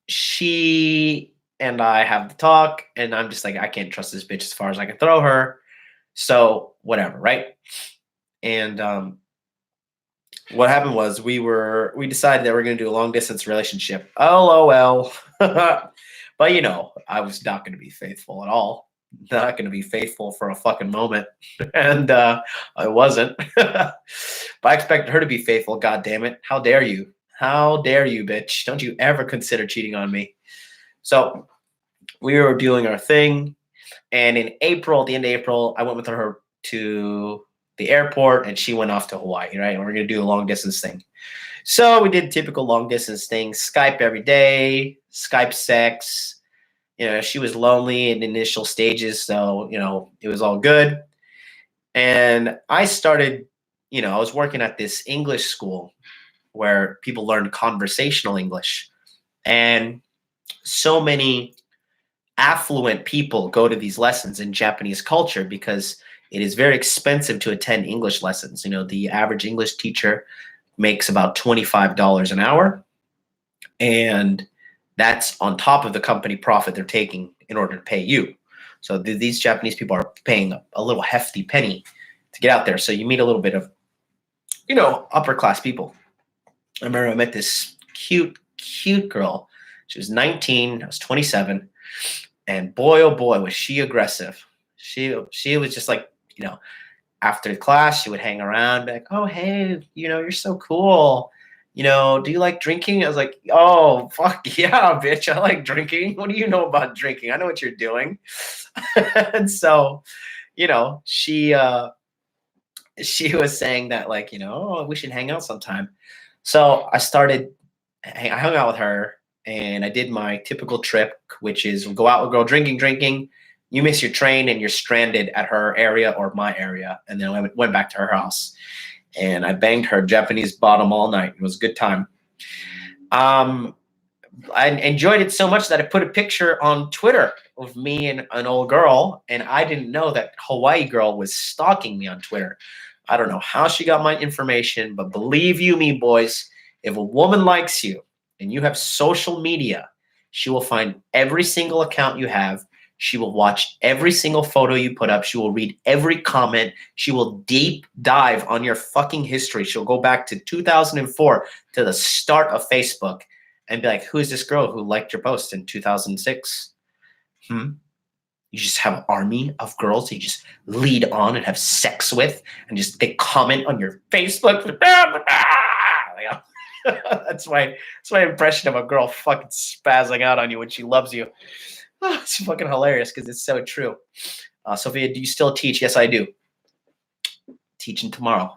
she and I have the talk, and I'm just like, I can't trust this bitch as far as I can throw her. So whatever, right? And what happened was we decided that we're going to do a long distance relationship. LOL. But I was not going to be faithful at all. Not going to be faithful for a fucking moment. And I wasn't. But I expected her to be faithful, god damn it. How dare you? How dare you, bitch? Don't you ever consider cheating on me. So we were doing our thing. And in April, at the end of April, I went with her to the airport and she went off to Hawaii, right? And we're going to do a long distance thing. So we did typical long distance things, Skype every day, Skype sex. She was lonely in the initial stages. So, it was all good. And I started, I was working at this English school where people learn conversational English. And so many affluent people go to these lessons in Japanese culture because it is very expensive to attend English lessons. You know, the average English teacher makes about $25 an hour, and that's on top of the company profit they're taking in order to pay you. So these Japanese people are paying a little hefty penny to get out there. So you meet a little bit of, you know, upper class people. I remember I met this cute girl. She was 19, I was 27, and boy, oh boy, was she aggressive. She was just like, you know, after the class, she would hang around, be like, oh, hey, you know, you're so cool. You know, do you like drinking? I was like, oh, fuck yeah, bitch. I like drinking. What do you know about drinking? I know what you're doing. And so, you know, she was saying that, like, you know, oh, we should hang out sometime. So I hung out with her, and I did my typical trip, which is go out with a girl drinking. You miss your train and you're stranded at her area or my area. And then I went back to her house, and I banged her Japanese bottom all night. It was a good time. I enjoyed it so much that I put a picture on Twitter of me and an old girl, and I didn't know that Hawaii girl was stalking me on Twitter. I don't know how she got my information, but believe you me, boys, if a woman likes you and you have social media, she will find every single account you have. She will watch every single photo you put up. She will read every comment. She will deep dive on your fucking history. She'll go back to 2004, to the start of Facebook, and be like, who is this girl who liked your post in 2006? You just have an army of girls that you just lead on and have sex with, and just they comment on your Facebook. That's my impression of a girl fucking spazzing out on you when she loves you. Oh, it's fucking hilarious because it's so true. Sophia, do you still teach? Yes, I do. Teaching tomorrow.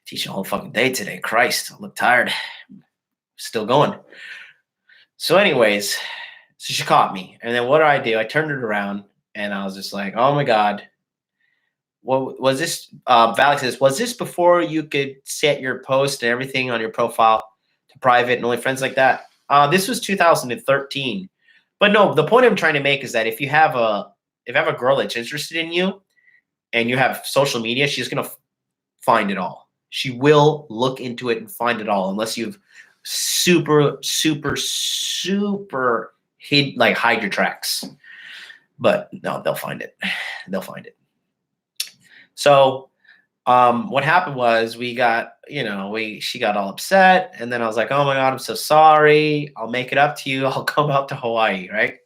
Teaching a whole fucking day today. Christ, I look tired. Still going. So anyways, so she caught me. And then what do? I turned it around, and I was just like, oh my God. What was this? Valex says, was this before you could set your post and everything on your profile to private and only friends like that? This was 2013. But no, the point I'm trying to make is that if you have a girl that's interested in you and you have social media, she's gonna find it all. She will look into it and find it all, unless you've super hide your tracks. But no, they'll find it. They'll find it. So what happened was she got all upset, and then I was like, oh my God, I'm so sorry. I'll make it up to you. I'll come out to Hawaii, right?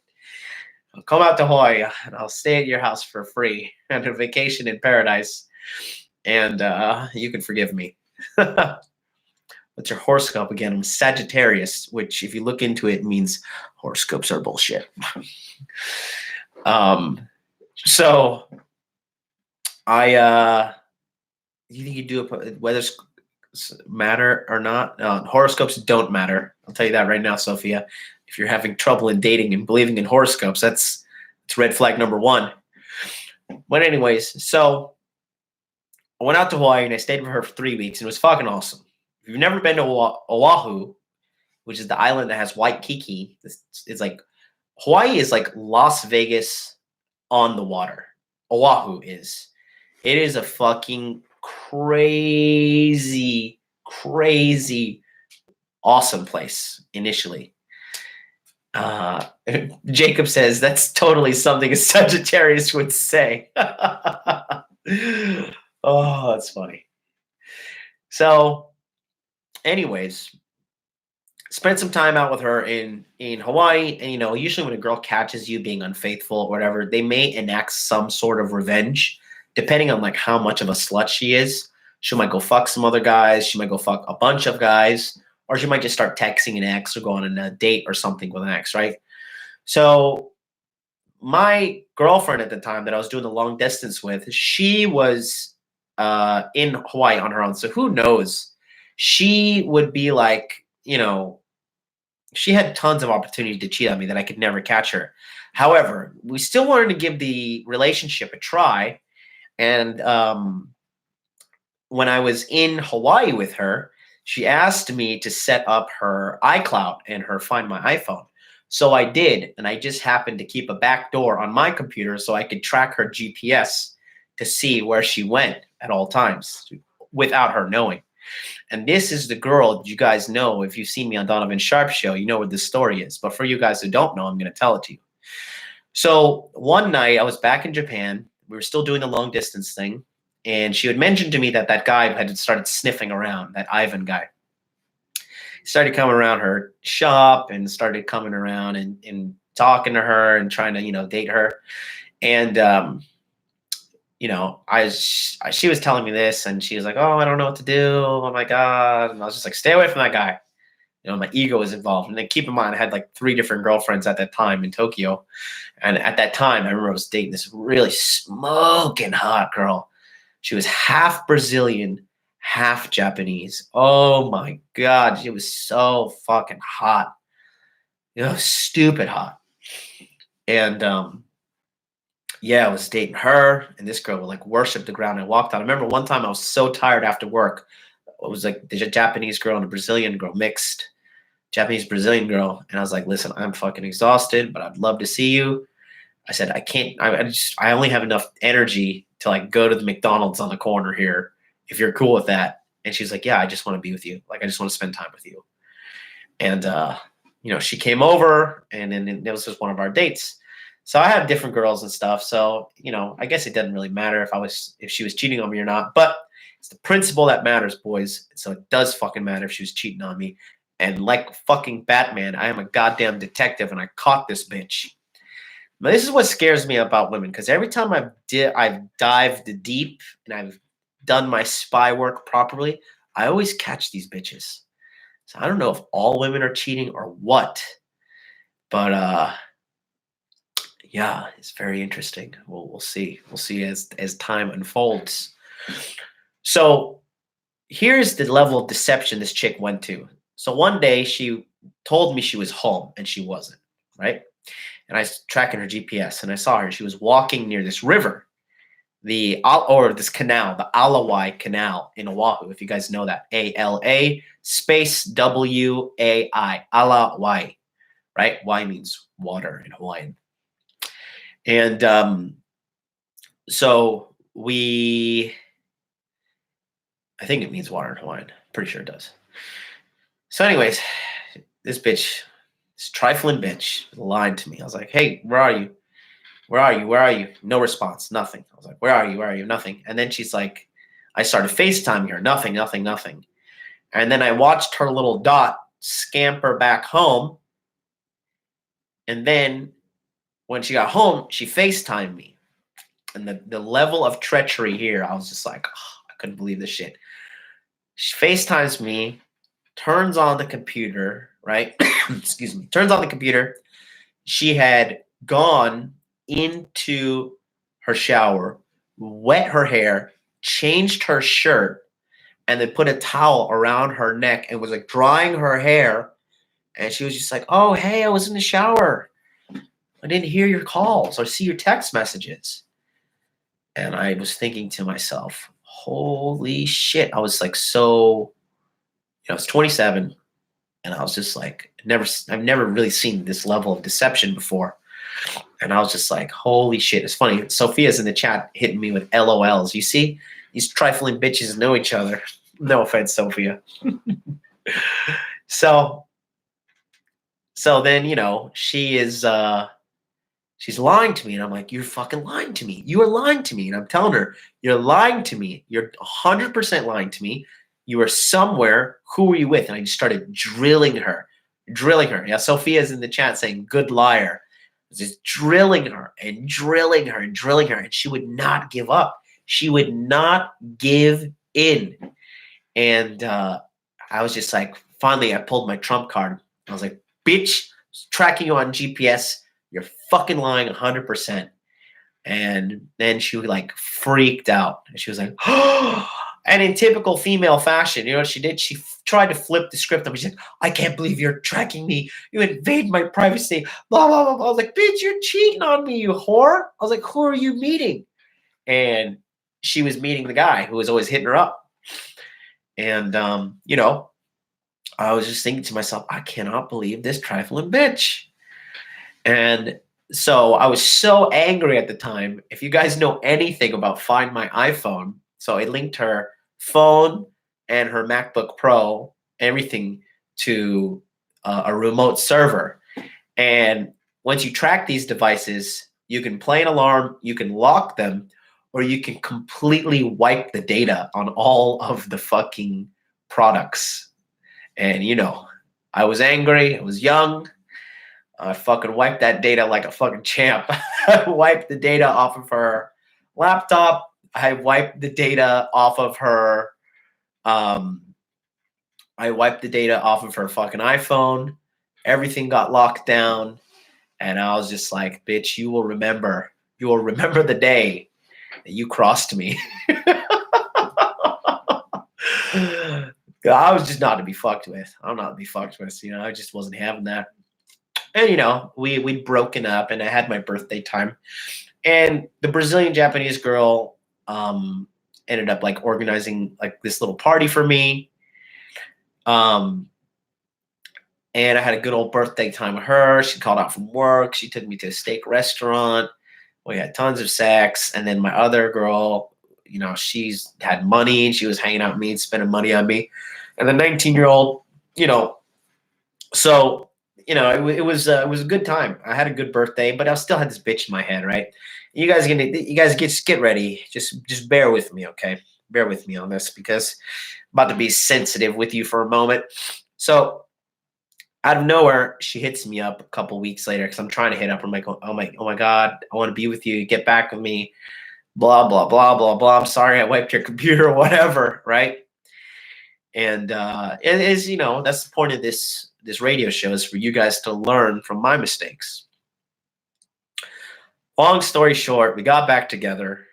I'll come out to Hawaii and I'll stay at your house for free and a vacation in paradise. And you can forgive me. What's your horoscope again? I'm Sagittarius, which if you look into it means horoscopes are bullshit. So you think you do whether matter or not? Horoscopes don't matter. I'll tell you that right now, Sophia. If you're having trouble in dating and believing in horoscopes, it's red flag number one. But anyways, so I went out to Hawaii and I stayed with her for 3 weeks, and it was fucking awesome. If you've never been to Oahu, which is the island that has Waikiki, it's like Hawaii is like Las Vegas on the water. Oahu is. It is a fucking crazy awesome place initially. Jacob says that's totally something a Sagittarius would say. Oh, that's funny. So anyways, spent some time out with her in Hawaii, and usually when a girl catches you being unfaithful or whatever, they may enact some sort of revenge depending on like how much of a slut she is. She might go fuck some other guys, she might go fuck a bunch of guys, or she might just start texting an ex or go on a date or something with an ex, right? So my girlfriend at the time that I was doing the long distance with, she was in Hawaii on her own. So who knows? She would be like, she had tons of opportunity to cheat on me that I could never catch her. However, we still wanted to give the relationship a try. And when I was in Hawaii with her, she asked me to set up her iCloud and her Find My iPhone. So I did, and I just happened to keep a back door on my computer so I could track her GPS to see where she went at all times without her knowing. And this is the girl you guys know. If you've seen me on Donovan Sharp's show, you know what this story is. But for you guys who don't know, I'm going to tell it to you. So one night I was back in Japan. We were still doing the long distance thing. And she had mentioned to me that that guy had started sniffing around, that Ivan guy. He started coming around her shop and started coming around and talking to her and trying to, date her. And, she was telling me this and she was like, oh, I don't know what to do. Oh my God. And I was just like, stay away from that guy. My ego was involved. And then keep in mind, I had like 3 different girlfriends at that time in Tokyo. And at that time, I remember I was dating this really smoking hot girl. She was half Brazilian, half Japanese. Oh my God. She was so fucking hot. Stupid hot. And I was dating her, and this girl would like worship the ground I walked on. I remember one time I was so tired after work. It was like there's a Japanese girl and a Brazilian girl, mixed Japanese Brazilian girl. And I was like, listen, I'm fucking exhausted, but I'd love to see you. I said, I can't, I only have enough energy to like go to the McDonald's on the corner here, if you're cool with that. And she's like, yeah, I just want to be with you. Like, I just want to spend time with you. And, she came over, and then it was just one of our dates. So I had different girls and stuff. So, I guess it doesn't really matter if she was cheating on me or not, but it's the principle that matters, boys. So it does fucking matter if she was cheating on me. And like fucking Batman, I am a goddamn detective, and I caught this bitch. But this is what scares me about women, because every time I've dived deep and I've done my spy work properly, I always catch these bitches. So I don't know if all women are cheating or what, but it's very interesting. We'll see. We'll see as time unfolds. So here's the level of deception this chick went to. So one day she told me she was home, and she wasn't, right? And I was tracking her GPS, and I saw her. She was walking near this river, this canal, the Alawai Canal in Oahu, if you guys know that. ALA space WAI, Alawai, right? Y means water in Hawaiian. And so I think it means water in Hawaiian. Pretty sure it does. So anyways, this trifling bitch lied to me. I was like, hey, where are you? Where are you? Where are you? No response, nothing. I was like, where are you? Where are you? Nothing. And then she's like, I started FaceTiming her. Nothing, nothing, nothing. And then I watched her little dot scamper back home. And then when she got home, she FaceTimed me. And the level of treachery here, I was just like, I couldn't believe this shit. She FaceTimes me, turns on the computer, right? Excuse me. Turns on the computer. She had gone into her shower, wet her hair, changed her shirt, and then put a towel around her neck and was like drying her hair. And she was just like, oh, hey, I was in the shower. I didn't hear your calls or see your text messages. And I was thinking to myself, holy shit. I was like, I was 27, and I was just like, I've never really seen this level of deception before. And I was just like, holy shit. It's funny. Sophia's in the chat hitting me with LOLs. You see, these trifling bitches know each other. No offense, Sophia. So then, she is, she's lying to me. And I'm like, you're fucking lying to me. You are lying to me. And I'm telling her, you're lying to me. You're 100% lying to me. You are somewhere. Who are you with? And I just started drilling her. Yeah, Sophia's in the chat saying, good liar. Just drilling her and drilling her and drilling her. And she would not give up. She would not give in. And I was just like, finally, I pulled my trump card. I was like, bitch, tracking you on GPS. You're fucking lying 100%. And then she like freaked out. And she was like, oh. And in typical female fashion, you know what she did? She tried to flip the script up. She's like, I can't believe you're tracking me. You invade my privacy. Blah, blah, blah, blah. I was like, bitch, you're cheating on me, you whore. I was like, who are you meeting? And she was meeting the guy who was always hitting her up. And, I was just thinking to myself, I cannot believe this trifling bitch. And so I was so angry at the time. If you guys know anything about Find My iPhone, so I linked her phone and her MacBook Pro, everything to a remote server. And once you track these devices, you can play an alarm, you can lock them, or you can completely wipe the data on all of the fucking products. And I was angry, I was young. I fucking wiped that data like a fucking champ. I wiped the data off of her laptop. I wiped the data off of her. I wiped the data off of her fucking iPhone. Everything got locked down, and I was just like, "Bitch, you will remember. You will remember the day that you crossed me." I was just not to be fucked with. I'm not to be fucked with. I just wasn't having that. And we'd broken up, and I had my birthday time, and the Brazilian Japanese girl ended up like organizing like this little party for me, and I had a good old birthday time with her. She called out from work. She took me to a steak restaurant. We had tons of sex, and then my other girl, she's had money, and she was hanging out with me and spending money on me, and the 19-year-old, so. It was a good time. I had a good birthday, but I still had this bitch in my head, right? You guys get ready. Just bear with me, okay? Bear with me on this because I'm about to be sensitive with you for a moment. So out of nowhere, she hits me up a couple weeks later because I'm trying to hit up. I'm like, oh my God, I want to be with you. Get back with me. Blah blah blah blah blah. I'm sorry, I wiped your computer or whatever, right? And it is, that's the point of this radio show, is for you guys to learn from my mistakes. Long story short, we got back together,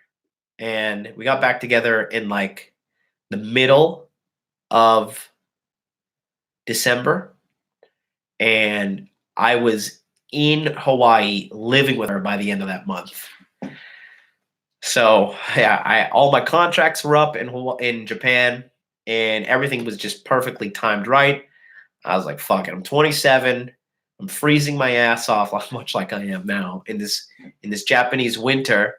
and we got back together in like the middle of December, and I was in Hawaii living with her by the end of that month. So yeah, all my contracts were up in Japan, and everything was just perfectly timed right. I was like, fuck it. I'm 27. I'm freezing my ass off, much like I am now in this Japanese winter.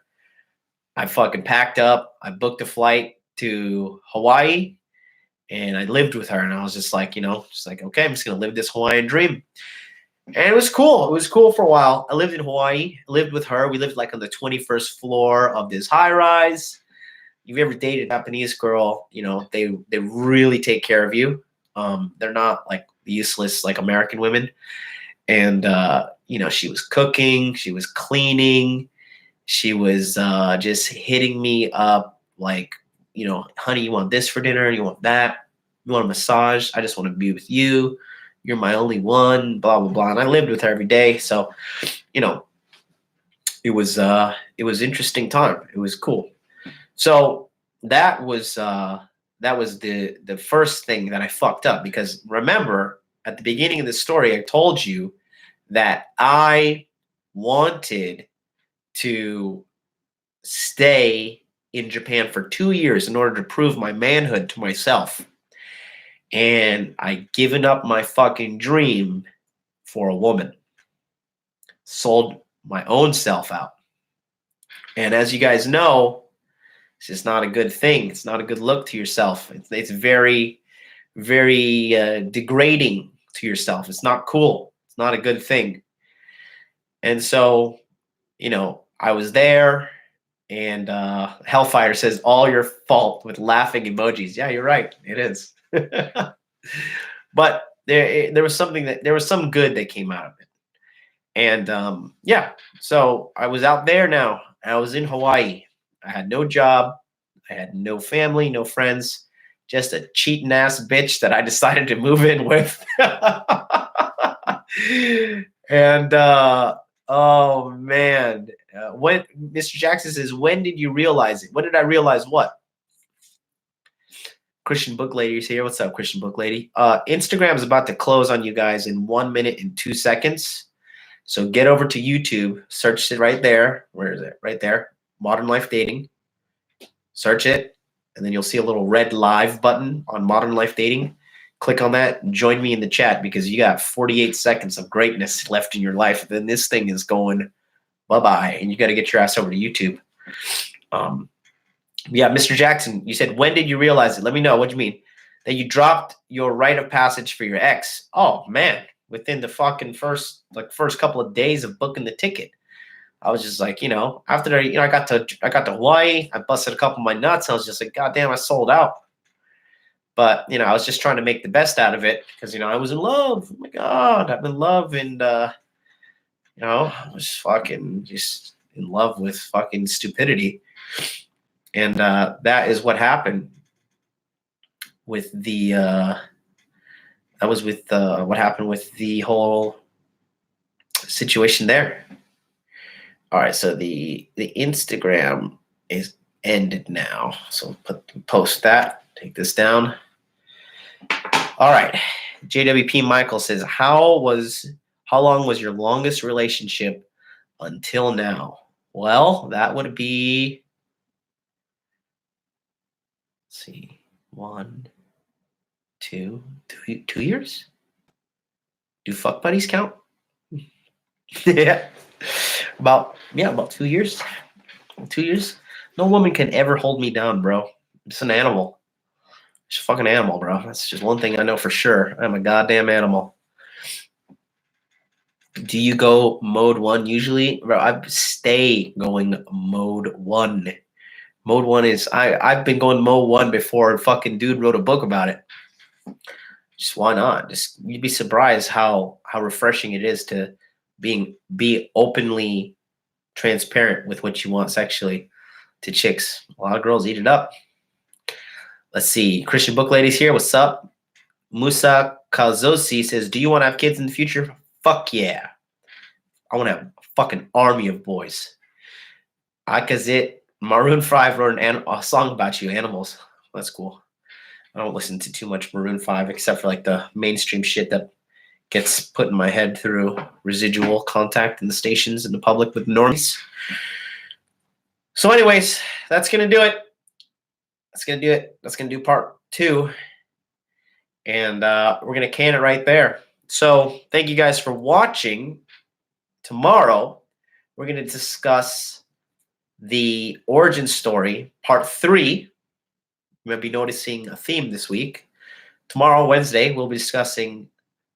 I fucking packed up. I booked a flight to Hawaii, and I lived with her. And I was just like, okay, I'm just gonna live this Hawaiian dream. And it was cool. It was cool for a while. I lived in Hawaii. I lived with her. We lived like on the 21st floor of this high rise. If you ever dated a Japanese girl, they really take care of you. They're not like useless like American women. And she was cooking, she was cleaning, she was just hitting me up like, honey, you want this for dinner? You want that? You want a massage? I just want to be with you. You're my only one, blah blah blah. And I lived with her every day. So, it was interesting time. It was cool. So that was the first thing that I fucked up, because remember at the beginning of the story, I told you that I wanted to stay in Japan for 2 years in order to prove my manhood to myself. And I given up my fucking dream for a woman. Sold my own self out. And as you guys know, it's just not a good thing. It's not a good look to yourself. It's very, very degrading to yourself. It's not cool. It's not a good thing. And so, I was there, and Hellfire says, all your fault, with laughing emojis. Yeah, you're right. It is. But there was some good that came out of it. And yeah, so I was out there now. I was in Hawaii. I had no job. I had no family, no friends, just a cheating ass bitch that I decided to move in with. And oh man, when Mr. Jackson says, when did you realize it? When did I realize what? Christian Book Lady is here. What's up, Christian Book Lady? Instagram is about to close on you guys in 1 minute and 2 seconds. So get over to YouTube, search it right there. Where is it? Right there. Modern Life Dating. Search it, and then you'll see a little red live button on Modern Life Dating. click on that and join me in the chat because you got 48 seconds of greatness left in your life. Then this thing is going bye-bye, and you got to get your ass over to YouTube. Yeah, Mr. Jackson, you said, when did you realize it? Let me know. What do you mean? That you dropped your rite of passage for your ex? Oh, man. Within the fucking first couple of days of booking the ticket. I was just like, after I got to Hawaii, I busted a couple of my nuts. I was just like, God damn, I sold out. But, I was just trying to make the best out of it because, I was in love. Oh, my God. I'm in love. And, I was fucking just in love with fucking stupidity. And that is what happened with the, what happened with the whole situation there. All right. So the Instagram is ended now. So post that, take this down. All right. JWP Michael says, how long was your longest relationship until now? Well, that would be, let's see, 1, 2 years? Do fuck buddies count? Yeah. About 2 years. 2 years. No woman can ever hold me down, bro. I'm just an animal. Just a fucking animal, bro. That's just one thing I know for sure. I'm a goddamn animal. Do you go mode 1 usually? Bro, I stay going mode 1. Mode 1 is I've been going mode 1 before a fucking dude wrote a book about it. Just why not? Just you'd be surprised how refreshing it is to be openly transparent with what you want sexually to chicks. A lot of girls eat it up. Let's see. Christian Book Lady's here. What's up? Musa Kazosi says, do you want to have kids in the future? Fuck yeah. I want to have a fucking army of boys. Akazit, Maroon 5 wrote a song about you, animals. That's cool. I don't listen to too much Maroon 5 except for like the mainstream shit that gets put in my head through residual contact in the stations and the public with normies. So anyways, that's going to do it. That's going to do it. That's going to do part 2. And we're going to can it right there. So thank you guys for watching. Tomorrow, we're going to discuss the origin story, part 3. You might be noticing a theme this week. Tomorrow, Wednesday, we'll be discussing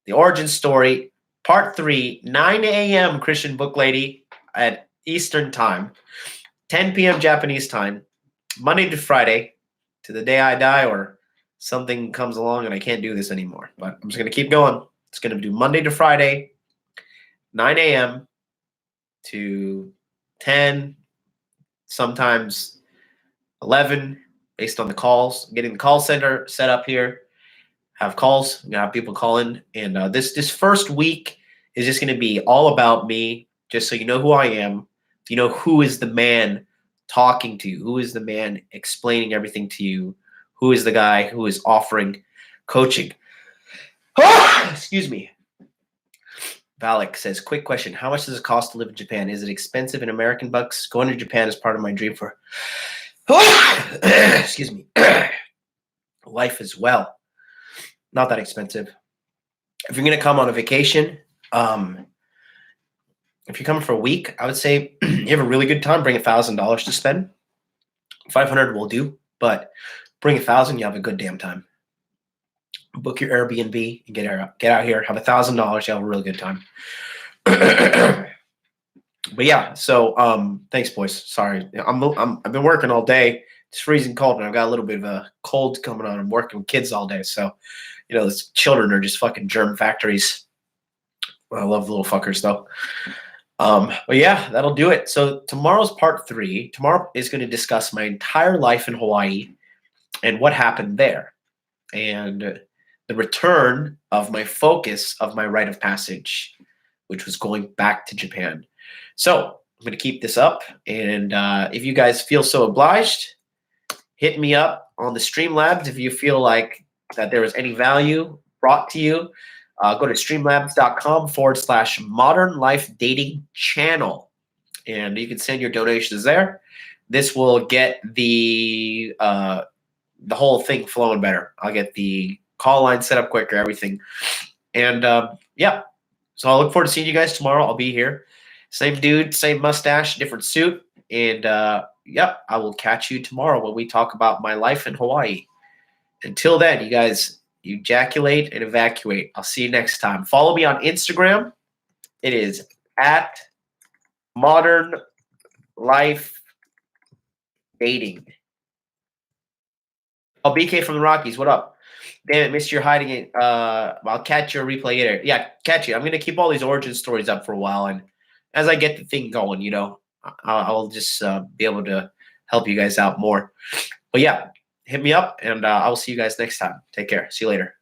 the origin story, part 3, 9 a.m. Christian Book Lady at Eastern Time, 10 p.m. Japanese time, Monday to Friday, to the day I die or something comes along and I can't do this anymore. But I'm just going to keep going. It's going to do Monday to Friday, 9 a.m. to 10, sometimes 11, based on the calls. Getting the call center set up here. Have calls. I'm gonna have people call in. And this first week is just going to be all about me, just so you know who I am. You know who is the man talking to you, who is the man explaining everything to you, who is the guy who is offering coaching. Excuse me. Valak says, quick question. How much does it cost to live in Japan? Is it expensive in American bucks? Going to Japan is part of my dream for excuse me, life as well. Not that expensive. If you're going to come on a vacation, if you're coming for a week, I would say you have a really good time. Bring $1,000 to spend. 500 will do, but bring 1,000. You have a good damn time. Book your Airbnb and get out here. Have $1,000. You have a really good time. But yeah, so thanks, boys. Sorry, I've been working all day. It's freezing cold, and I've got a little bit of a cold coming on. I'm working with kids all day, so those children are just fucking germ factories. I love the little fuckers, though. But yeah, that'll do it. So tomorrow's part 3. Tomorrow is going to discuss my entire life in Hawaii and what happened there, and the return of my focus of my rite of passage, which was going back to Japan. So I'm going to keep this up. And if you guys feel so obliged, hit me up on the Streamlabs. If you feel like that there was any value brought to you, go to streamlabs.com/modern life dating channel. And you can send your donations there. This will get the whole thing flowing better. I'll get the call line set up quicker, everything. And yeah, so I'll look forward to seeing you guys tomorrow. I'll be here. Same dude, same mustache, different suit. And yeah, I will catch you tomorrow when we talk about my life in Hawaii. Until then, you guys, ejaculate and evacuate. I'll see you next time. Follow me on Instagram. It is at Modern Life Dating. Oh, BK from the Rockies, what up? Damn it, missed your hiding it. I'll catch your replay later. Yeah, catch it. I'm gonna keep all these origin stories up for a while, and as I get the thing going, you know, I'll just be able to help you guys out more. But yeah, hit me up, and I will see you guys next time. Take care. See you later.